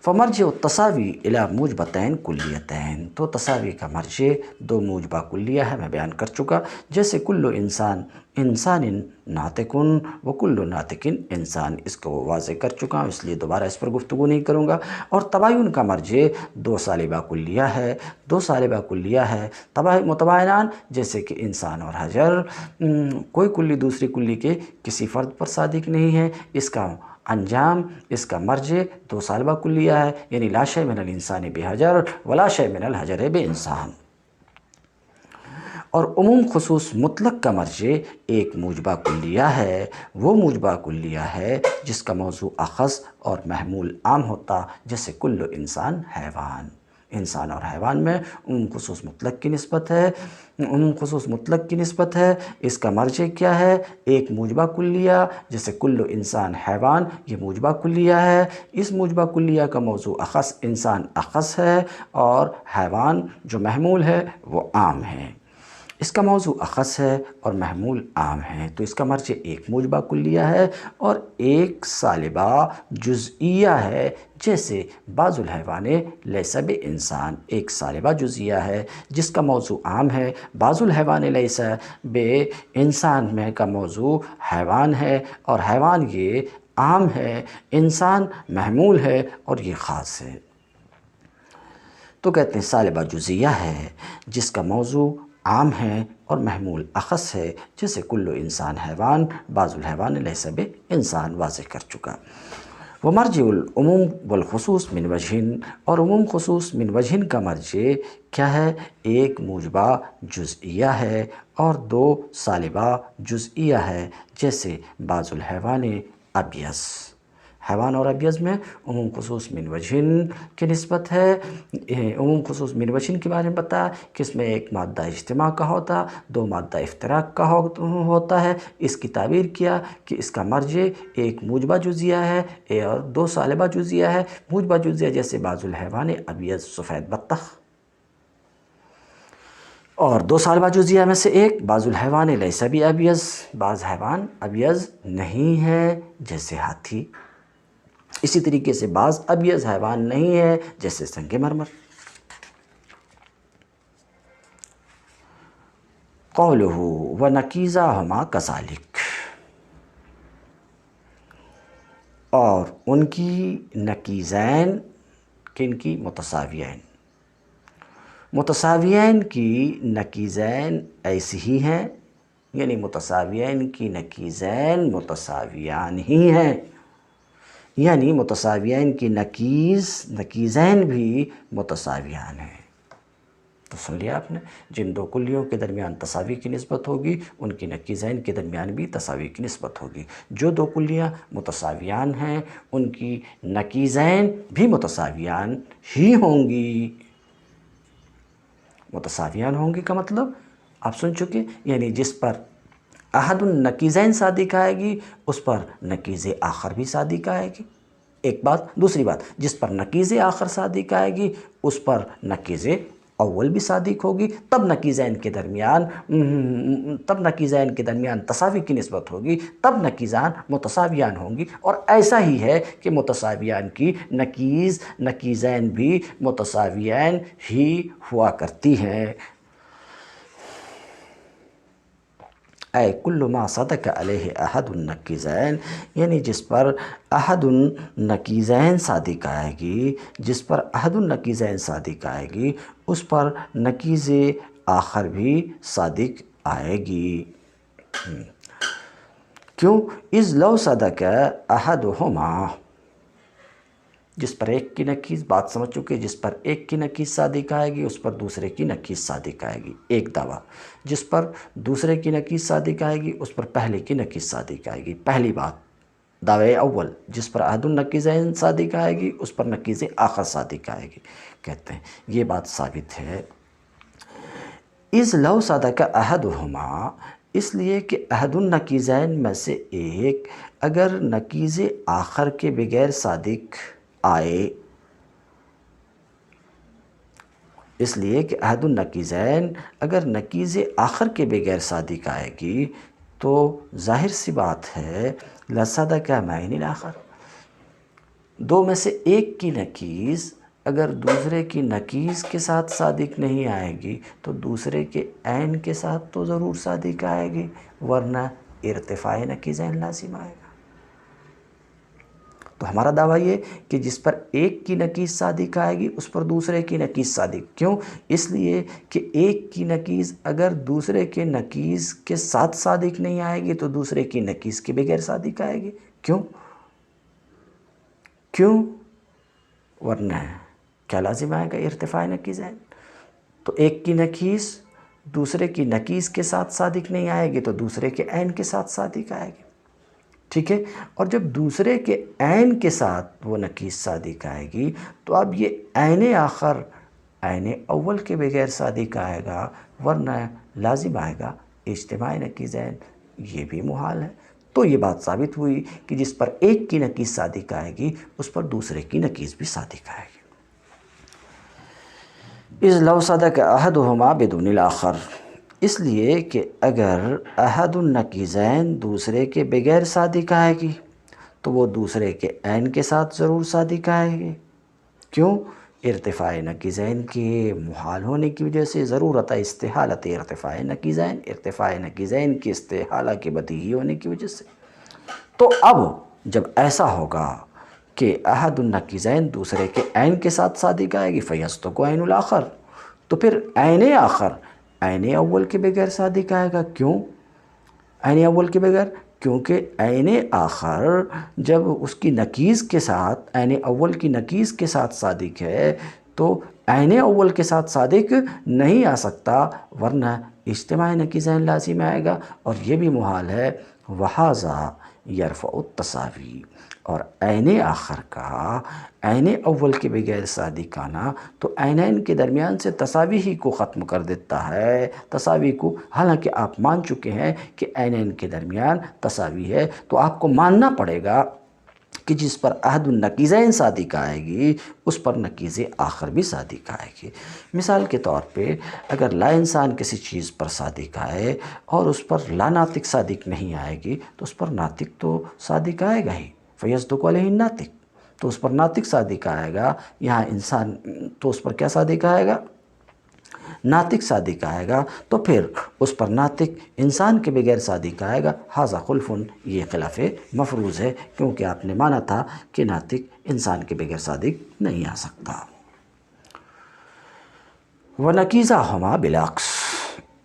فمرجع التساوی الی موجبتین کلیتین، تو تساوی کا مرجع دو موجبہ کلیہ ہے، میں بیان کر چکا، جیسے کل انسان ناطق و کل ناطق انسان، اس کو واضح کر چکا ہوں اس لیے دوبارہ اس پر گفتگو نہیں کروں گا۔ اور تباین کا مرجع دو سالبہ کلیہ ہے، دو سالبہ کلیہ ہے متباینان، جیسے کہ انسان اور حجر، کوئی کلی دوسری کلی کے کسی فرد پر صادق نہیں ہے، اس کا انجام، اس کا مرجع دو سالبہ کلیہ ہے، یعنی لا شیء من الانسان بحجر ولا شیء من الحجر بانسان۔ اور عموم خصوص مطلق کا مرجع ایک موجبہ کلیہ ہے، وہ موجبہ کلیہ ہے جس کا موضوع اخص اور محمول عام ہوتا، جیسے کل انسان حیوان، انسان اور حیوان میں عموم خصوص مطلق کی نسبت ہے، عموم خصوص مطلق کی نسبت ہے، اس کا مرجع کیا ہے؟ ایک موجبہ کلیہ، جیسے کل انسان حیوان، یہ موجبہ کلیہ ہے، اس موجبہ کلیہ کا موضوع اخص، انسان اخص ہے اور حیوان جو محمول ہے وہ عام ہے، اس کا موضوع اخص ہے اور محمول عام ہے، تو اس کا مرجع ایک موجبہ کلیہ ہے اور ایک سالبہ جزئیہ ہے، جیسے بعض الحیوان لیس بانسان، ایک سالبہ جزئیہ ہے جس کا موضوع عام ہے، بعض الحیوان لیس بانسان میں کا موضوع حیوان ہے اور حیوان یہ عام ہے، انسان محمول ہے اور یہ خاص ہے، تو کہتے ہیں سالبہ جزئیہ ہے جس کا موضوع عام ہے اور محمول اخص ہے، جیسے کل انسان حیوان، بعض الحیوان لیس بانسان، واضح کر چکا۔ وہ مرجع العموم والخصوص من وجہن، اور عموم خصوص من وجہن کا مرجع کیا ہے؟ ایک موجبہ جزئیہ ہے اور دو سالبہ جزئیہ ہے، جیسے بعض الحیوان ابیض، حیوان اور ابیض میں عموم خصوص من وجہن کی نسبت ہے۔ عموم خصوص من وجہن کے بارے میں بتایا کہ اس میں ایک مادہ اجتماع کا ہوتا، دو مادہ افتراق کا ہوتا ہے۔ اس کی تعبیر کیا کہ اس کا مرجع ایک موجبہ جزئیہ ہے اور دو سالبہ جزئیہ ہے۔ موجبہ جزئیہ جیسے بعض الحیوان ابیض سفید بطخ، اور دو سالبہ جزئیہ میں سے ایک بعض الحیوان لیس بی ابیض، بعض حیوان ابیض نہیں ہے جیسے ہاتھی۔ اسی طریقے سے بعض ابیض حیوان نہیں ہے جیسے سنگ مرمر۔ قولہ ونکیزاہما کذالک، اور ان کی نکیزین، کن کی؟ متساویین، متساویین کی نکیزین ایسی ہی ہیں، یعنی متساویین کی نکیزین متساویان ہی ہیں، یعنی متساویین کی نکیزین بھی متساویان ہیں۔ تو سن لیا آپ نے، جن دو کلیوں کے درمیان تساوی کی نسبت ہوگی ان کی نکیزین کے درمیان بھی تساوی کی نسبت ہوگی۔ جو دو کلیاں متساویان ہیں ان کی نکیزین بھی متساویان ہی ہوں گی۔ متساویان ہوں گی کا مطلب آپ سن چکے، یعنی جس پر احد النکیزین صادق آئے گی اس پر نکیز آخر بھی صادق آئے گی، ایک بات۔ دوسری بات، جس پر نکیز آخر صادق آئے گی اس پر نکیز اول بھی صادق ہوگی، تب نکیزین کے درمیان تساوی کی نسبت ہوگی، تب نکیزان متساویان ہوں گی۔ اور ایسا ہی ہے کہ متساویان کی نکیزین بھی متساویان ہی ہوا کرتی ہیں۔ اے کل ما صدق علیہ احد النکیزین، یعنی جس پر احد النکیزین صادق آئے گی، جس پر احد النکیزین صادق آئے گی اس پر نکیز آخر بھی صادق آئے گی۔ کیوں؟ اذ لو صدق احدہما، جس پر ایک کی نکیز، بات سمجھ چکے، جس پر ایک کی نکیز صادق آئے گی اس پر دوسرے کی نکیز صادق آئے گی، ایک دعویٰ۔ جس پر دوسرے کی نکیز صادق آئے گی اس پر پہلے کی نکیز صادق آئے گی، پہلی بات دعوے اول۔ جس پر احد النکیزین صادق آئے گی اس پر نکیز آخر صادق آئے گی، کہتے ہیں یہ بات ثابت ہے۔ اذ لو صدق احدہما، اس لیے کہ احد النکیزین میں سے ایک اگر نکیز آخر کے بغیر صادق آئے، اس لیے کہ احد النکیزین اگر نکیز آخر کے بغیر صادق آئے گی تو ظاہر سی بات ہے لصدق معین الآخر، دو میں سے ایک کی نکیز اگر دوسرے کی نکیز کے ساتھ صادق نہیں آئے گی تو دوسرے کے عین کے ساتھ تو ضرور صادق آئے گی، ورنہ ارتفاع نکیزین لازم آئے گا۔ تو ہمارا دعویٰ یہ کہ جس پر ایک کی نکیز صادق آئے گی اس پر دوسرے کی نکیز صادق، کیوں؟ اس لیے کہ ایک کی نکیز اگر دوسرے کے نکیز کے ساتھ صادق نہیں آئے گی تو دوسرے کی نکیز کے بغیر صادق آئے گی، کیوں؟ ورنہ کیا لازم آئے گا؟ ارتفاع نکیزین۔ تو ایک کی نکیز دوسرے کی نکیز کے ساتھ صادق نہیں آئے گی تو دوسرے کے عین کے ساتھ صادق آئے گی، ٹھیک ہے؟ اور جب دوسرے کے عین کے ساتھ وہ نکیز صادق آئے گی تو اب یہ عین آخر عین اول کے بغیر صادق آئے گا، ورنہ لازم آئے گا اجتماع نکیزین، یہ بھی محال ہے۔ تو یہ بات ثابت ہوئی کہ جس پر ایک کی نکیز صادق آئے گی اس پر دوسرے کی نکیز بھی صادق آئے گی۔ اذ لو صدق احدہما بدون الآخر، اس لیے کہ اگر احد النکیزین دوسرے کے بغیر صادق آئے گی تو وہ دوسرے کے عین کے ساتھ ضرور صادق آئے گی، کیوں؟ ارتفاع نکیزین کے محال ہونے کی وجہ سے، ضرورت استحالت ارتفاع نکیزین، ارتفاع نکیزین کی استحالہ کے بدیہی ہونے کی وجہ سے۔ تو اب جب ایسا ہوگا کہ احد النکیزین دوسرے کے عین کے ساتھ صادق آئے گی فیصدق عین الآخر، تو پھر عین آخر عین اول کے بغیر صادق آئے گا، کیوں عین اول کے بغیر؟ کیونکہ عین آخر جب اس کی نکیز کے ساتھ عین اول کی نکیز کے ساتھ صادق ہے تو عین اول کے ساتھ صادق نہیں آ سکتا، ورنہ اجتماع نکیزین لازم آئے گا، اور یہ بھی محال ہے۔ وَحَذَا يَرْفَعُ التَّسَاوِي، اور عین آخر کا عین اول کے بغیر صادق آنا تو عینین کے درمیان سے تساوی ہی کو ختم کر دیتا ہے، تساوی کو، حالانکہ آپ مان چکے ہیں کہ عینین کے درمیان تساوی ہے، تو آپ کو ماننا پڑے گا کہ جس پر عہد النقیزین صادق آئے گی اس پر نقیز آخر بھی صادق آئے گی۔ مثال کے طور پہ اگر لا انسان کسی چیز پر صادق آئے اور اس پر لا ناطق صادق نہیں آئے گی تو اس پر ناطق تو صادق آئے گا ہی، فیصدق علیہ الناطق، تو اس پر ناطق صادق آئے گا۔ یہاں انسان تو اس پر کیا صادق آئے گا؟ ناطق صادق آئے گا، تو پھر اس پر ناطق انسان کے بغیر صادق آئے گا۔ ھذا خلف، یہ خلاف مفروض ہے، کیونکہ آپ نے مانا تھا کہ ناطق انسان کے بغیر صادق نہیں آ سکتا۔ وَنَقِیزَہُمَا بِالْعَکْس،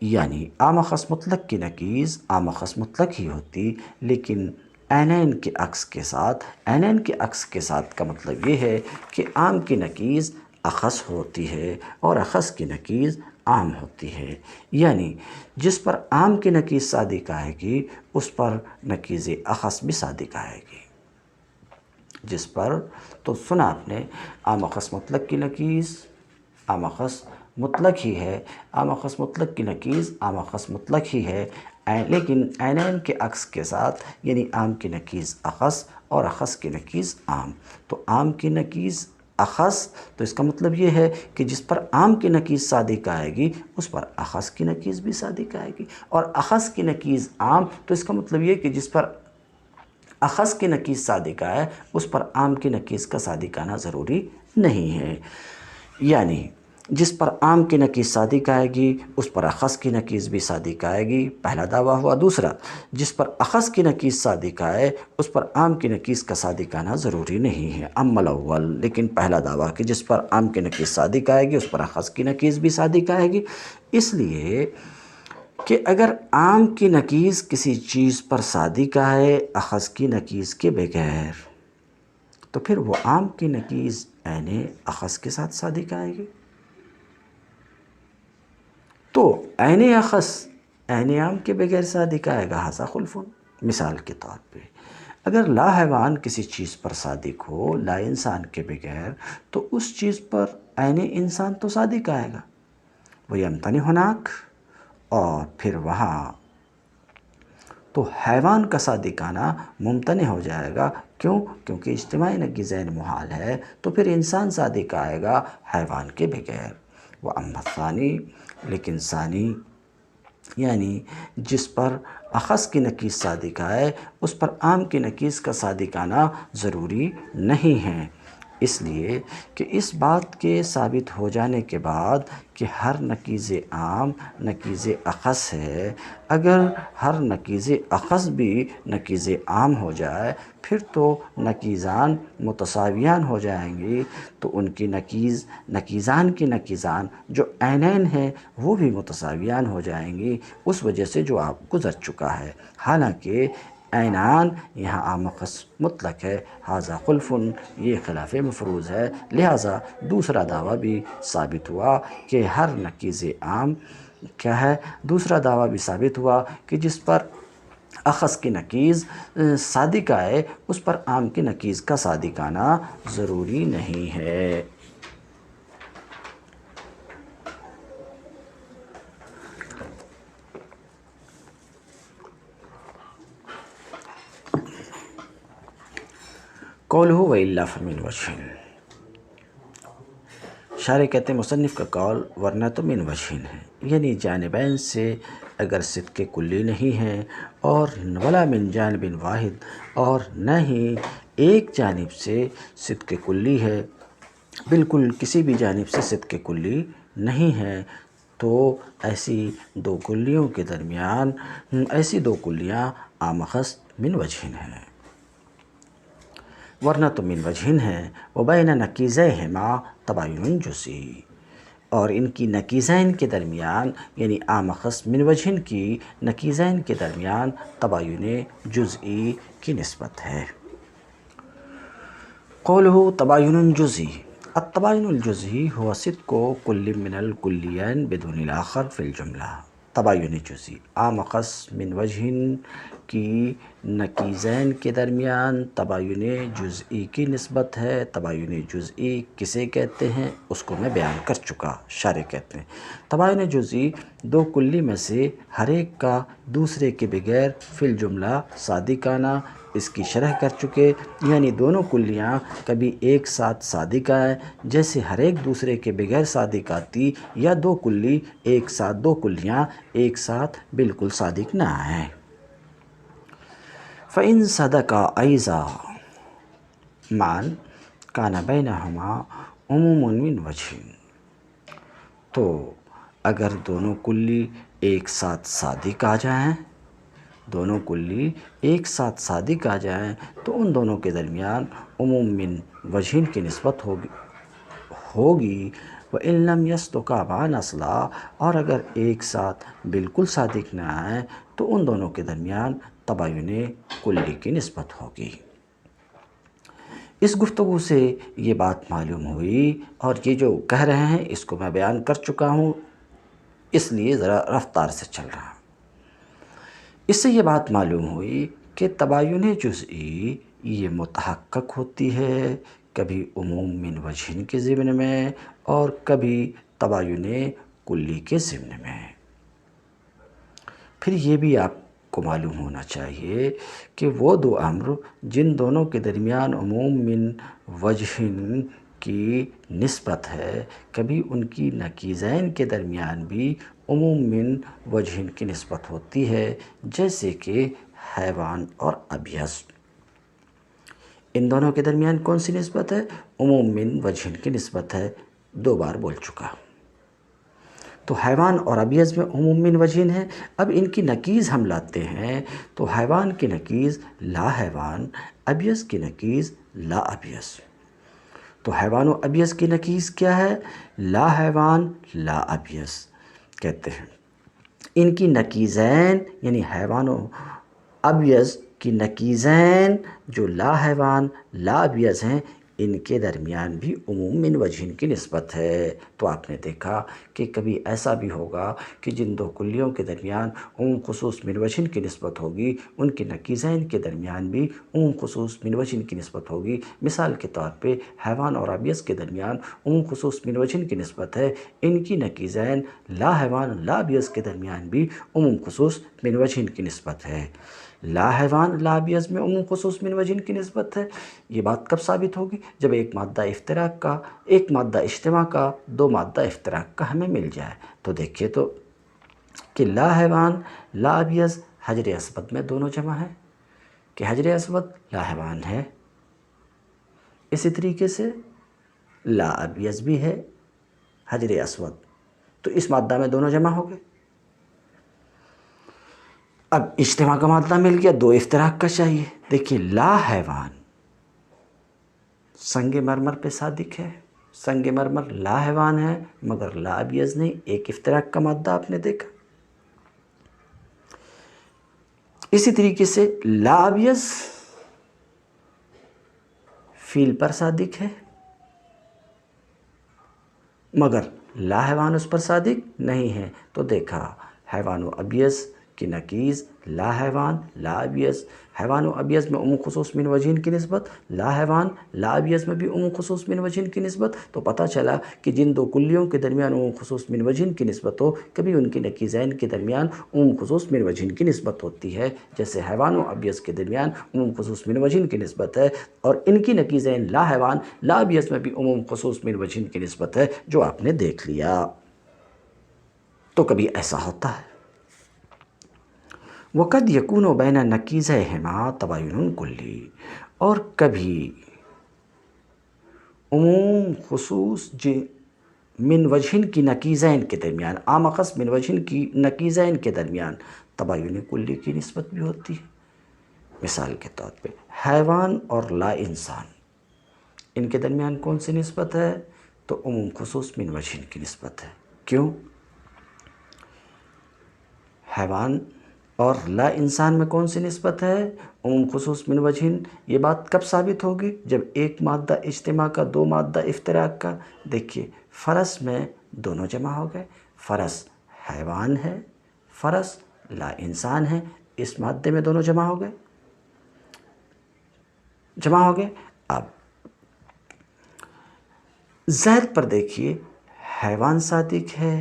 یعنی عام خاص مطلق کی نقیز عام خاص مطلق ہی ہوتی، لیکن عینین کے عکس کے ساتھ۔ عینین کے عکس کے ساتھ کا مطلب یہ ہے کہ عام کی نقیز اخص ہوتی ہے اور اخص کی نقیز عام ہوتی ہے، یعنی جس پر عام کی نقیز صادق آئے گی اس پر نقیز اخص بھی صادق آئے گی۔ جس پر، تو سنا آپ نے، عام اخص مطلق کی نقیز عام اخص مطلق ہی ہے، عام اخص مطلق کی نقیز عام اخص مطلق ہی ہے، لیکن عینین کے عکس کے ساتھ، یعنی عام کی نقیز اخص اور اخص کی نقیز عام۔ تو عام کی نقیز اخص، تو اس کا مطلب یہ ہے کہ جس پر عام کی نقیز صادق آئے گی اس پر اخص کی نقیز بھی صادق آئے گی، اور اخص کی نقیز عام، تو اس کا مطلب یہ کہ جس پر اخص کی نقیز صادق آئے اس پر عام کی نقیز کا صادق آنا ضروری نہیں ہے، یعنی جس پر عام کی نقیز صادق آئے گی اس پر اخص کی نقیز بھی صادق آئے گی، پہلا دعویٰ ہوا۔ دوسرا، جس پر اخص کی نقیز صادق آئے اس پر عام کی نقیز کا صادق آنا ضروری نہیں ہے، اما الاول، لیکن پہلا دعویٰ کہ جس پر عام کی نقیز صادق آئے گی اس پر اخص کی نقیز بھی صادق آئے گی، اس لیے کہ اگر عام کی نقیز کسی چیز پر صادق آئے اخص کی نقیز کے بغیر تو پھر وہ عام کی نقیز عین اخص کے ساتھ صادق آئے گی، تو عین اخص عین عام کے بغیر صادق آئے گا، ھذا خلف۔ مثال کے طور پہ اگر لا حیوان کسی چیز پر صادق ہو لا انسان کے بغیر تو اس چیز پر عین انسان تو صادق آئے گا، وَيَمْتَنِعُ ہُنَاک، اور پھر وہاں تو حیوان کا صادق آنا ممتنع ہو جائے گا۔ کیوں؟ کیونکہ اجتماع نقیزین محال ہے، تو پھر انسان صادق آئے گا حیوان کے بغیر۔ وَأَمَّا الثَّانِي، لیکن ثانی، یعنی جس پر اخص کی نقیز صادق آئے اس پر عام کی نقیز کا صادق آنا ضروری نہیں ہے، اس لیے کہ اس بات کے ثابت ہو جانے کے بعد کہ ہر نقیز عام نقیز اخص ہے، اگر ہر نقیز اخص بھی نقیز عام ہو جائے پھر تو نقیزان متساویان ہو جائیں گی، تو ان کی نقیزان کی نقیزان جو عینین ہیں وہ بھی متساویان ہو جائیں گی، اس وجہ سے جو آپ گزر چکا ہے۔ حالانکہ عینان یہاں عام اخص مطلق ہے، ھذا خلف، یہ خلاف مفروض ہے، لہٰذا دوسرا دعویٰ بھی ثابت ہوا کہ ہر نقیز عام کیا ہے، دوسرا دعویٰ بھی ثابت ہوا کہ جس پر اخص کی نقیز صادق آئے اس پر عام کی نقیز کا صادق آنا ضروری نہیں ہے۔ قولہ وَإِلَّا فَمِنْ وَجْهٍ، شارح کہتے ہیں مصنف کا قول ورنہ تو من وجہن ہے، یعنی جانبین سے اگر صدق کلی نہیں ہے، اور ولا من جانب واحد، اور نہ ہی ایک جانب سے صدق کلی ہے، بالکل کسی بھی جانب سے صدق کلی نہیں ہے، تو ایسی دو کلیوں کے درمیان ایسی دو کلیاں عام اخص من وجہن ہیں، ورنہ تو من وجہن ہے، وبین نقیضیہما تباین جزئی، اور ان کی نقیضین کے درمیان یعنی عام خص من وجہن کی نقیضین کے درمیان تباین جزئی کی نسبت ہے۔ قولہ تباین جزئی، التباین الجزئی هو صدق كل من الكليين بدون الآخر في الجملہ۔ تباین جزئی عام خص من وجہن کی نقیضین کے درمیان تباین جزئی کی نسبت ہے۔ تباین جزئی کسے کہتے ہیں اس کو میں بیان کر چکا، شارح کہتے ہیں تباین جزئی دو کلی میں سے ہر ایک کا دوسرے کے بغیر فی الجملہ صادقانہ، اس کی شرح کر چکے، یعنی دونوں کلیاں کبھی ایک ساتھ صادق آئیں جیسے ہر ایک دوسرے کے بغیر صادق آتی، یا دو کلی ایک ساتھ، دو کلیاں ایک ساتھ بالکل صادق نہ آئیں۔ فَإِن صَدَقَا أَيْضًا مَعًا كَانَ بَيْنَهُمَا عُمُومٌ مِّن وَجْهٍ، تو اگر دونوں کلی ایک ساتھ صادق آ جائیں، دونوں کلی ایک ساتھ صادق آ جائیں تو ان دونوں کے درمیان عموم من وجہن کی نسبت ہوگی۔ وَإِن لَمْ يَصْدُقَا مَعًا أَصْلًا، اور اگر ایک ساتھ بالکل صادق نہ آئیں تو ان دونوں کے درمیان تباین کلی کی نسبت ہوگی۔ اس گفتگو سے یہ بات معلوم ہوئی، اور یہ جو کہہ رہے ہیں اس کو میں بیان کر چکا ہوں، اس لیے ذرا رفتار سے چل رہا ہوں۔ اس سے یہ بات معلوم ہوئی کہ تباین جزئی یہ متحقق ہوتی ہے کبھی عموم من وجہن کے ضمن میں اور کبھی تباین کلی کے ضمن میں۔ پھر یہ بھی آپ کو معلوم ہونا چاہیے کہ وہ دو امر جن دونوں کے درمیان عموم من وجہن کی نسبت ہے، کبھی ان کی نقیضین کے درمیان بھی عموم من وجہن کی نسبت ہوتی ہے، جیسے کہ حیوان اور ابیض۔ ان دونوں کے درمیان کون سی نسبت ہے؟ عموم من وجہن کی نسبت ہے، دو بار بول چکا۔ تو حیوان اور ابیض میں عموم من وجہن ہے۔ اب ان کی نقیض ہم لاتے ہیں تو حیوان کی نقیض لا حیوان، ابیض کی نقیض لا ابیض۔ تو حیوان و ابیض کی نقیض کیا ہے؟ لا حیوان لا ابیض کہتے ہیں۔ ان کی نقیضین یعنی حیوان و ابیض کی نقیضین جو لا حیوان لا ابیض ہیں، ان کے درمیان بھی عموم من وجہن کی نسبت ہے۔ تو آپ نے دیکھا کہ کبھی ایسا بھی ہوگا کہ جن دو کلیوں کے درمیان عموم خصوص من وجہن کی نسبت ہوگی، ان کی نقیضین کے درمیان بھی عموم خصوص من وجہن کی نسبت ہوگی۔ مثال کے طور پہ حیوان اور ابیض کے درمیان عموم خصوص من وجہن کی نسبت ہے، ان کی نقیضین لا حیوان لا ابیض کے درمیان بھی عموم خصوص من وجہن کی نسبت ہے۔ لا حیوان لا ابیض میں عموم خصوص من وجہن کی نسبت ہے، یہ بات کب ثابت ہوگی؟ جب ایک مادہ افتراق کا، ایک مادہ اجتماع کا، دو مادہ افتراق کا ہمیں مل جائے۔ تو دیکھیے تو کہ لا حیوان لا ابیض حجر اسود میں دونوں جمع ہیں، کہ حجر اسود لا حیوان ہے، اسی طریقے سے لا ابیض بھی ہے حجر اسود، تو اس مادہ میں دونوں جمع ہو گئے۔ اب اجتماع کا مادہ مل گیا، دو افتراق کا چاہیے۔ دیکھیے لا حیوان سنگ مرمر پہ صادق ہے، سنگ مرمر لا حیوان ہے مگر لا ابیض نہیں، ایک افتراق کا مادہ آپ نے دیکھا۔ اسی طریقے سے لا ابیض فیل پر صادق ہے مگر لا حیوان اس پر صادق نہیں ہے، تو دیکھا حیوان و ابیض کی نقیض لا حیوان لا ابیض، حیوان و ابیض میں عموم خصوص من وجہن کی نسبت، لا حیوان لا ابیض میں بھی عموم خصوص من وجہن کی نسبت۔ تو پتہ چلا کہ جن دو کلیوں کے درمیان عموم خصوص من وجہن کی نسبت ہو، کبھی ان کی نقیضین کے درمیان عموم خصوص من وجہن کی نسبت ہوتی ہے، جیسے حیوان و ابیض کے درمیان عموم خصوص من وجہن کی نسبت ہے، اور ان کی نقیضین لا حیوان لا ابیض میں بھی عموم خصوص من وجہن کی نسبت ہے، جو آپ نے دیکھ لیا۔ تو کبھی ایسا ہوتا ہے وَقَدْ يَكُونُ بَيْنَ نَقِيضَيْهِمَا تَبَايُنٌ كُلِّي، اور کبھی عموم خصوص من وجہن کی نقیضین کے درمیان، عام اخص من وجہن کی نقیضین کے درمیان تباین کلی کی نسبت بھی ہوتی ہے۔ مثال کے طور پہ حیوان اور لا انسان، ان کے درمیان کون سی نسبت ہے؟ تو عموم خصوص من وجہن کی نسبت ہے۔ کیوں؟ حیوان اور لا انسان میں کون سی نسبت ہے؟ عموم خصوص من وجہن۔ یہ بات کب ثابت ہوگی؟ جب ایک مادہ اجتماع کا، دو مادہ افتراق کا۔ دیکھیے فرس میں دونوں جمع ہو گئے، فرس حیوان ہے، فرس لا انسان ہے، اس مادے میں دونوں جمع ہو گئے، اب زید پر دیکھیے، حیوان صادق ہے،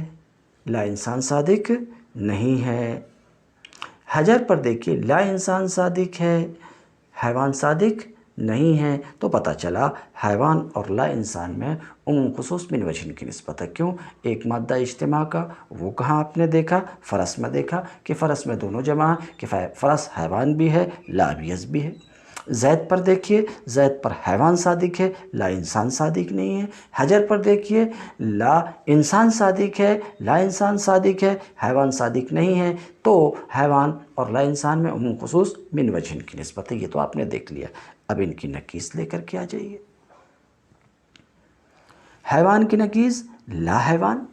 لا انسان صادق نہیں ہے۔ حجر پر دیکھیے، لا انسان صادق ہے، حیوان صادق نہیں ہے، تو پتہ چلا حیوان اور لا انسان میں عموم خصوص من وجہن کی نسبت ہے۔ کیوں؟ ایک مادہ اجتماع کا، وہ کہاں آپ نے دیکھا؟ فرس میں دیکھا کہ فرس میں دونوں جمع ہیں، کہ فرس حیوان بھی ہے، لا بیز بھی ہے۔ زید پر دیکھیے، زید پر حیوان صادق ہے، لا انسان صادق نہیں ہے۔ حجر پر دیکھیے، لا انسان صادق ہے، لا انسان صادق ہے، حیوان صادق نہیں ہے، تو حیوان اور لا انسان میں عموم خصوص من وجہن کی نسبت ہے۔ یہ تو آپ نے دیکھ لیا، اب ان کی نکیس لے کر کے آ جائیے۔ حیوان کی نکیس لا حیوان،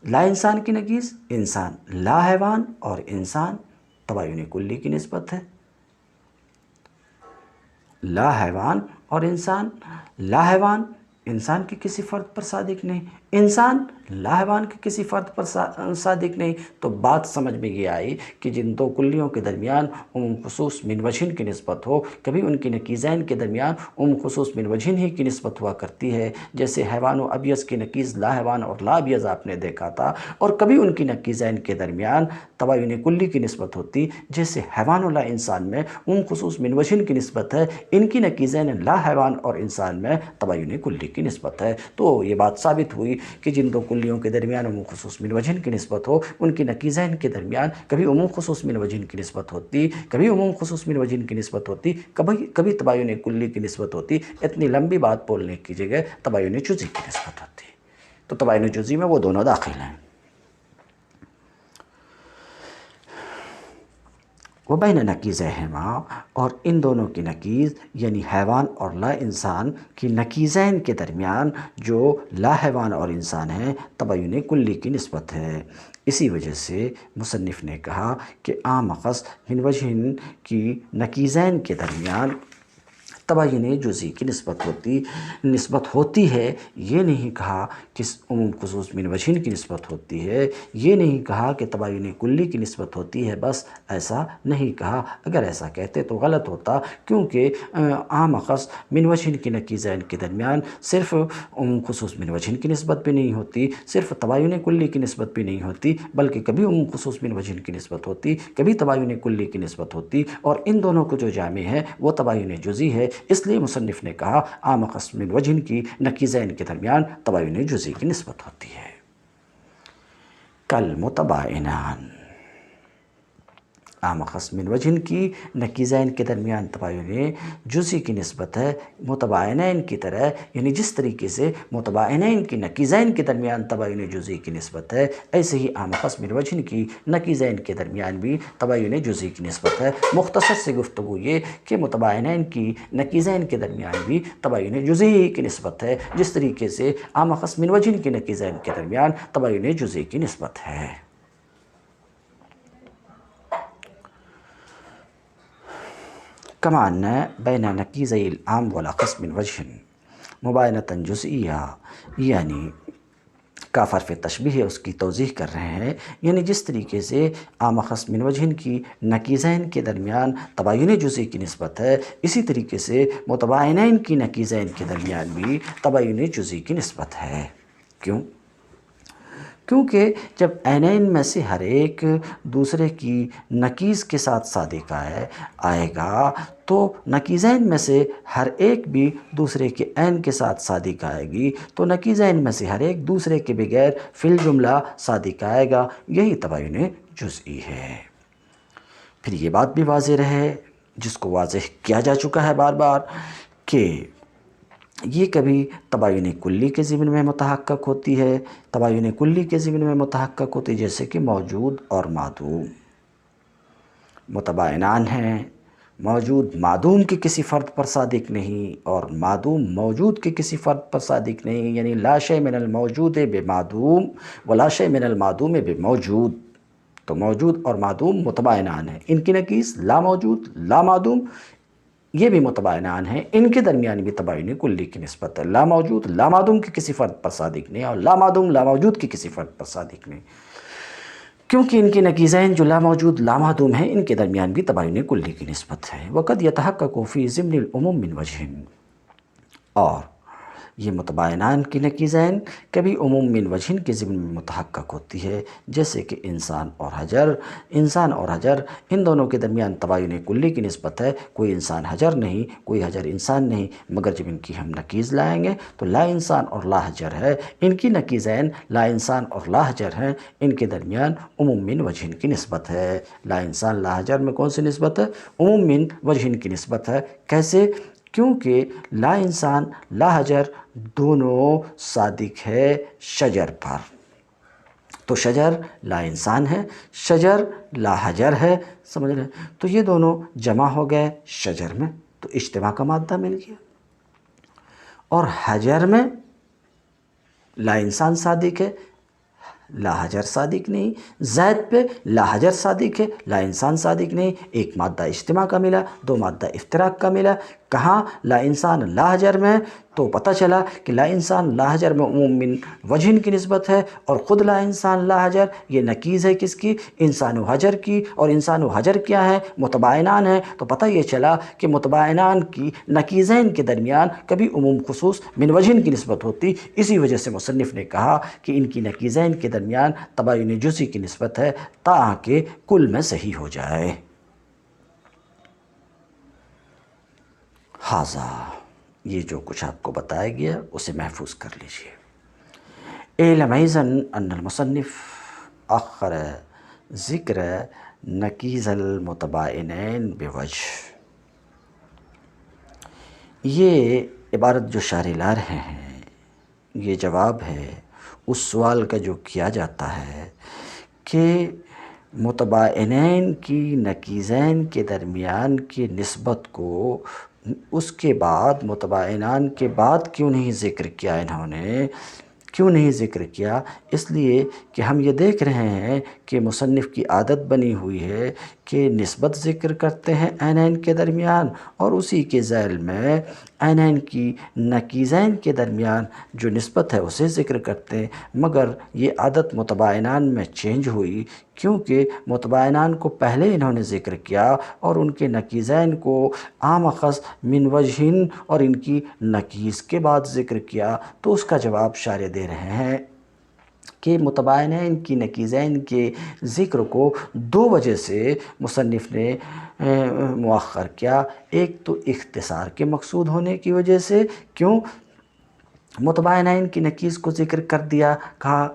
لا انسان کی نکیس انسان، لا حیوان اور انسان تباین کلی کی نسبت ہے۔ لا حیوان اور انسان، لا حیوان انسان کے کسی فرد پر صادق نہیں، انسان لا حیوان کے کسی فرد پر صادق نہیں، تو بات سمجھ میں یہ آئی کہ جن دو کلیوں کے درمیان عموم خصوص من وجہن کی نسبت ہو، کبھی ان کی نکیزین کے درمیان عموم خصوص من وجہن ہی کی نسبت ہوا کرتی ہے۔ جیسے حیوان و ابیض کی نکیز لا حیوان اور لا ابیض آپ نے دیکھا تھا، اور کبھی ان کی نکیزین کے درمیان تباین کلی کی نسبت ہوتی، جیسے حیوان و لا انسان میں عموم خصوص من وجہن کی نسبت ہے، ان کی نکیزین لا حیوان اور انسان میں تباین کلی کی نسبت ہے۔ تو یہ بات ثابت ہوئی کہ جن دو کلیوں کے درمیان عموم خصوص من وجہن کی نسبت ہو، ان کی نکیزین کے درمیان کبھی عموم خصوص من وجہن کی نسبت ہوتی، کبھی عموم خصوص من وجہن کی نسبت ہوتی، کبھی تباین کلی کی نسبت ہوتی۔ اتنی لمبی بات بولنے کی جگہ تباین جزئی کی نسبت ہوتی، تو تباین جزئی میں وہ دونوں داخل ہیں۔ وبین نکیزہما، اور ان دونوں کی نکیز یعنی حیوان اور لا انسان کی نکیزین کے درمیان جو لا حیوان اور انسان ہیں تباین کلی کی نسبت ہے۔ اسی وجہ سے مصنف نے کہا کہ عام اخص من وجہن کی نکیزین کے درمیان تباین جزئی کی نسبت ہوتی ہے۔ یہ نہیں کہا کہ عموم خصوص من وجہن کی نسبت ہوتی ہے، یہ نہیں کہا کہ تباین کلی کی نسبت ہوتی ہے، بس ایسا نہیں کہا۔ اگر ایسا کہتے تو غلط ہوتا، کیونکہ عام اخص من وجہن کی نکیزین کے درمیان صرف عموم خصوص من وجہن کی نسبت بھی نہیں ہوتی، صرف تباین کلی کی نسبت بھی نہیں ہوتی، بلکہ کبھی عموم خصوص من وجہن کی نسبت ہوتی، کبھی تباین کلی کی نسبت ہوتی، اور ان دونوں کو جو جامع ہے وہ تباین جزئی ہے۔ اس لیے مصنف نے کہا عام اخص من وجہن کی نکیزین کے درمیان تباین جزئی کی نسبت ہوتی ہے۔ کالمتباینان، عام اخص من وجہن کی نکیزین کے درمیان تباین جزئی کی نسبت ہے متباینین کی طرح، یعنی جس طریقے سے متباینین کی نکیزین کے درمیان تباین جزئی کی نسبت ہے، ایسے ہی عام اخص من وجہن کی نکیزین کے درمیان بھی تباین جزئی کی نسبت ہے۔ مختصر سے گفتگو یہ کہ متباینین کی نکیزین کے درمیان بھی تباین جزئی کی نسبت ہے، جس طریقے سے عام اخص من وجہن کی نکیزین کے درمیان تباین جزئی کی نسبت ہے۔ کما ان بین نکیزی العام والاخص من وجہن مباینۃ جزئیہ، یعنی کاف حرف تشبیہ ہے، اس کی توضیح کر رہے ہیں، یعنی جس طریقے سے عام اخص من وجہن کی نکیزین کے درمیان تباین جزئی کی نسبت ہے، اسی طریقے سے متباینین کی نکیزین کے درمیان بھی تباین جزئی کی نسبت ہے۔ کیونکہ جب عینین میں سے ہر ایک دوسرے کی نکیز کے ساتھ صادق آئے گا، تو نکیزین میں سے ہر ایک بھی دوسرے کے عین کے ساتھ صادق آئے گی، تو نکیزین میں سے ہر ایک دوسرے کے بغیر فی الجملہ صادق آئے گا، یہی تباین جزئی ہے۔ پھر یہ بات بھی واضح رہے، جس کو واضح کیا جا چکا ہے بار بار، کہ یہ کبھی تباین کلی کے ضمن میں متحقق ہوتی ہے، تباین کلی کے ضمن میں متحقق ہوتی ہے، جیسے کہ موجود اور معدوم متباینان ہیں، موجود معدوم کے کسی فرد پر صادق نہیں، اور معدوم موجود کے کسی فرد پر صادق نہیں، یعنی لا شیء من الموجود بمعدوم ولا شیء من المعدوم بموجود۔ تو موجود اور معدوم متباینان ہیں، ان کی نقیض لا موجود لا معدوم یہ بھی متباینان ہیں، ان کے درمیان بھی تباین کلی کی نسبت ہے۔ لا موجود لا معدوم کے کسی فرد پر صادق نہیں، اور لا معدوم لا موجود کے کسی فرد پر صادق نہیں، کیونکہ ان کی نقیضین جو لا موجود لا معدوم ہیں ان کے درمیان بھی تباین کلی کی نسبت ہے۔ وقد يتحقق في ضمن العموم من وجہ، اور یہ متباینان کی نقیضین کبھی عموم من وجہ کے ضمن میں متحقق ہوتی ہے، جیسے کہ انسان اور حجر ان دونوں کے درمیان تباین کلی کی نسبت ہے۔ کوئی انسان حجر نہیں، کوئی حجر انسان نہیں، مگر جب ان کی ہم نقیض لائیں گے تو لا انسان اور لا حجر ہے، ان کی نقیضین لا انسان اور لا حجر ہیں، ان کے درمیان عموم من وجہ کی نسبت ہے۔ لا انسان لا حجر میں کون سی نسبت ہے؟ عموم من وجہ کی نسبت ہے۔ کیسے؟ کیونکہ لا انسان لا حجر دونوں صادق ہے شجر پر، تو شجر لا انسان ہے، شجر لا حجر ہے، سمجھ رہے؟ تو یہ دونوں جمع ہو گئے شجر میں، تو اجتماع کا مادہ مل گیا۔ اور حجر میں لا انسان صادق ہے، لا حجر صادق نہیں، زید پہ لا حجر صادق ہے، لا انسان صادق نہیں، ایک مادہ اجتماع کا ملا، دو مادہ افتراق کا ملا۔ کہاں؟ لا انسان لا حجر میں، تو پتہ چلا کہ لا انسان لا حجر میں عموم من وجہ کی نسبت ہے، اور خود لا انسان لا حجر یہ نقیض ہے کس کی؟ انسان و حجر کی، اور انسان و حجر کیا ہے؟ متباینان ہیں۔ تو پتہ یہ چلا کہ متباینان کی نقیضین کے درمیان کبھی عموم خصوص من وجہ کی نسبت ہوتی، اسی وجہ سے مصنف نے کہا کہ ان کی نقیضین کے درمیان تباین جزئی کی نسبت ہے تاکہ کل میں صحیح ہو جائے۔ حاذا، یہ جو کچھ آپ کو بتایا گیا اسے محفوظ کر لیجئے۔ اعلم ایضاً ان المصنف اخر ذکر نقیض المتباینین بوجہ، یہ عبارت جو شارح لا رہے ہیں یہ جواب ہے اس سوال کا جو کیا جاتا ہے کہ متباینین کی نقیضین کے درمیان کی نسبت کو اس کے بعد متباینان کے بعد کیوں نہیں ذکر کیا انہوں نے؟ کیوں نہیں ذکر کیا؟ اس لیے کہ ہم یہ دیکھ رہے ہیں کہ مصنف کی عادت بنی ہوئی ہے کہ نسبت ذکر کرتے ہیں عینین کے درمیان، اور اسی کے ذیل میں عینین کی نقیضین کے درمیان جو نسبت ہے اسے ذکر کرتے ہیں، مگر یہ عادت متباینان میں چینج ہوئی، کیونکہ متباینان کو پہلے انہوں نے ذکر کیا اور ان کے نقیضین کو عام اخذ من وجہ اور ان کی نقیض کے بعد ذکر کیا۔ تو اس کا جواب شارح دے رہے ہیں کہ متباینین کی نقیضین کے ذکر کو دو وجہ سے مصنف نے مؤخر کیا۔ ایک تو اختصار کے مقصود ہونے کی وجہ سے، کیوں؟ متباینین کی نقیض کو ذکر کر دیا، کہا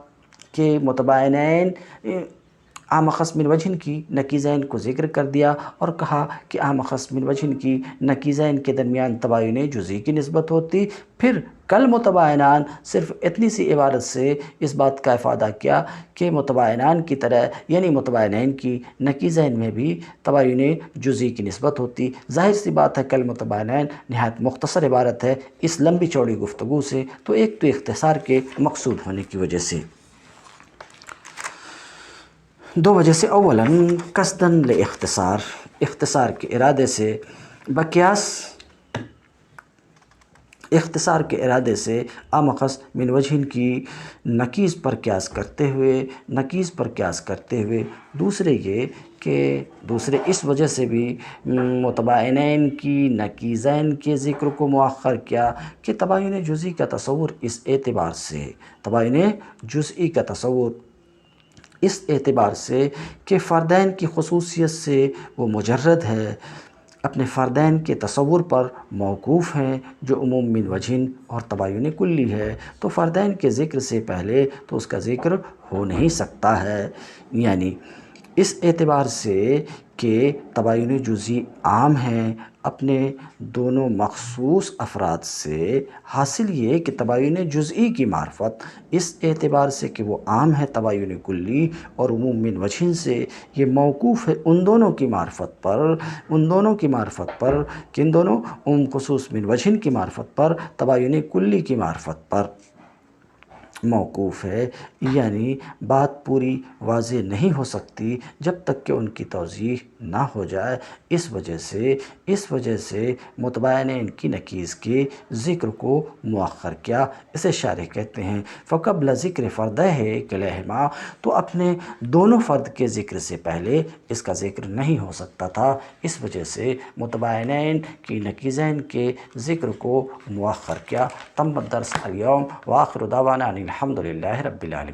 کہ متباینین عام اخص من وجہ کی نقیضین کو ذکر کر دیا، اور کہا کہ عام اخص من وجہ کی نقیضین کے درمیان تباین جزئی کی نسبت ہوتی۔ پھر کل متباینان صرف اتنی سی عبارت سے اس بات کا افادہ کیا کہ متباینان کی طرح یعنی متباینین کی نقیضین میں بھی تباین جزئی کی نسبت ہوتی۔ ظاہر سی بات ہے کل متباینین نہایت مختصر عبارت ہے اس لمبی چوڑی گفتگو سے، تو ایک تو اختصار کے مقصود ہونے کی وجہ سے، دو وجہ سے۔ اولاً قصداً لاختصار، اختصار کے ارادے سے، بقیاس اختصار کے ارادے سے عام اخص من وجہ کی نقیض پر قیاس کرتے ہوئے، دوسرے یہ کہ دوسرے اس وجہ سے بھی متباینین کی نقیضین کے ذکر کو مؤخر کیا کہ تباین جزئی کا تصور اس اعتبار سے، تباین جزئی کا تصور اس اعتبار سے کہ فردین کی خصوصیت سے وہ مجرد ہے، اپنے فردین کے تصور پر موقوف ہیں جو عموم من وجہ اور تباین کلی ہے، تو فردین کے ذکر سے پہلے تو اس کا ذکر ہو نہیں سکتا ہے، یعنی اس اعتبار سے کہ تباین جزئی عام ہیں اپنے دونوں مخصوص افراد سے، حاصل یہ کہ تباین جزئی کی معرفت اس اعتبار سے کہ وہ عام ہے تباین کلی اور عموم من وجہ سے یہ موقوف ہے ان دونوں کی معرفت پر کن دونوں عموم خصوص من وجہ کی معرفت پر، تباین کلی کی معرفت پر موقوف ہے، یعنی بات پوری واضح نہیں ہو سکتی جب تک کہ ان کی توضیح نہ ہو جائے۔ اس وجہ سے متباینین کی نکیز کے ذکر کو مؤخر کیا۔ اسے شارح کہتے ہیں فقبل ذکر فردہ کلہما، تو اپنے دونوں فرد کے ذکر سے پہلے اس کا ذکر نہیں ہو سکتا تھا، اس وجہ سے متباینین کی نکیزین کے ذکر کو مؤخر کیا۔ تم الدرس اليوم وآخر دعوانا ان الحمد للہ رب العالمین۔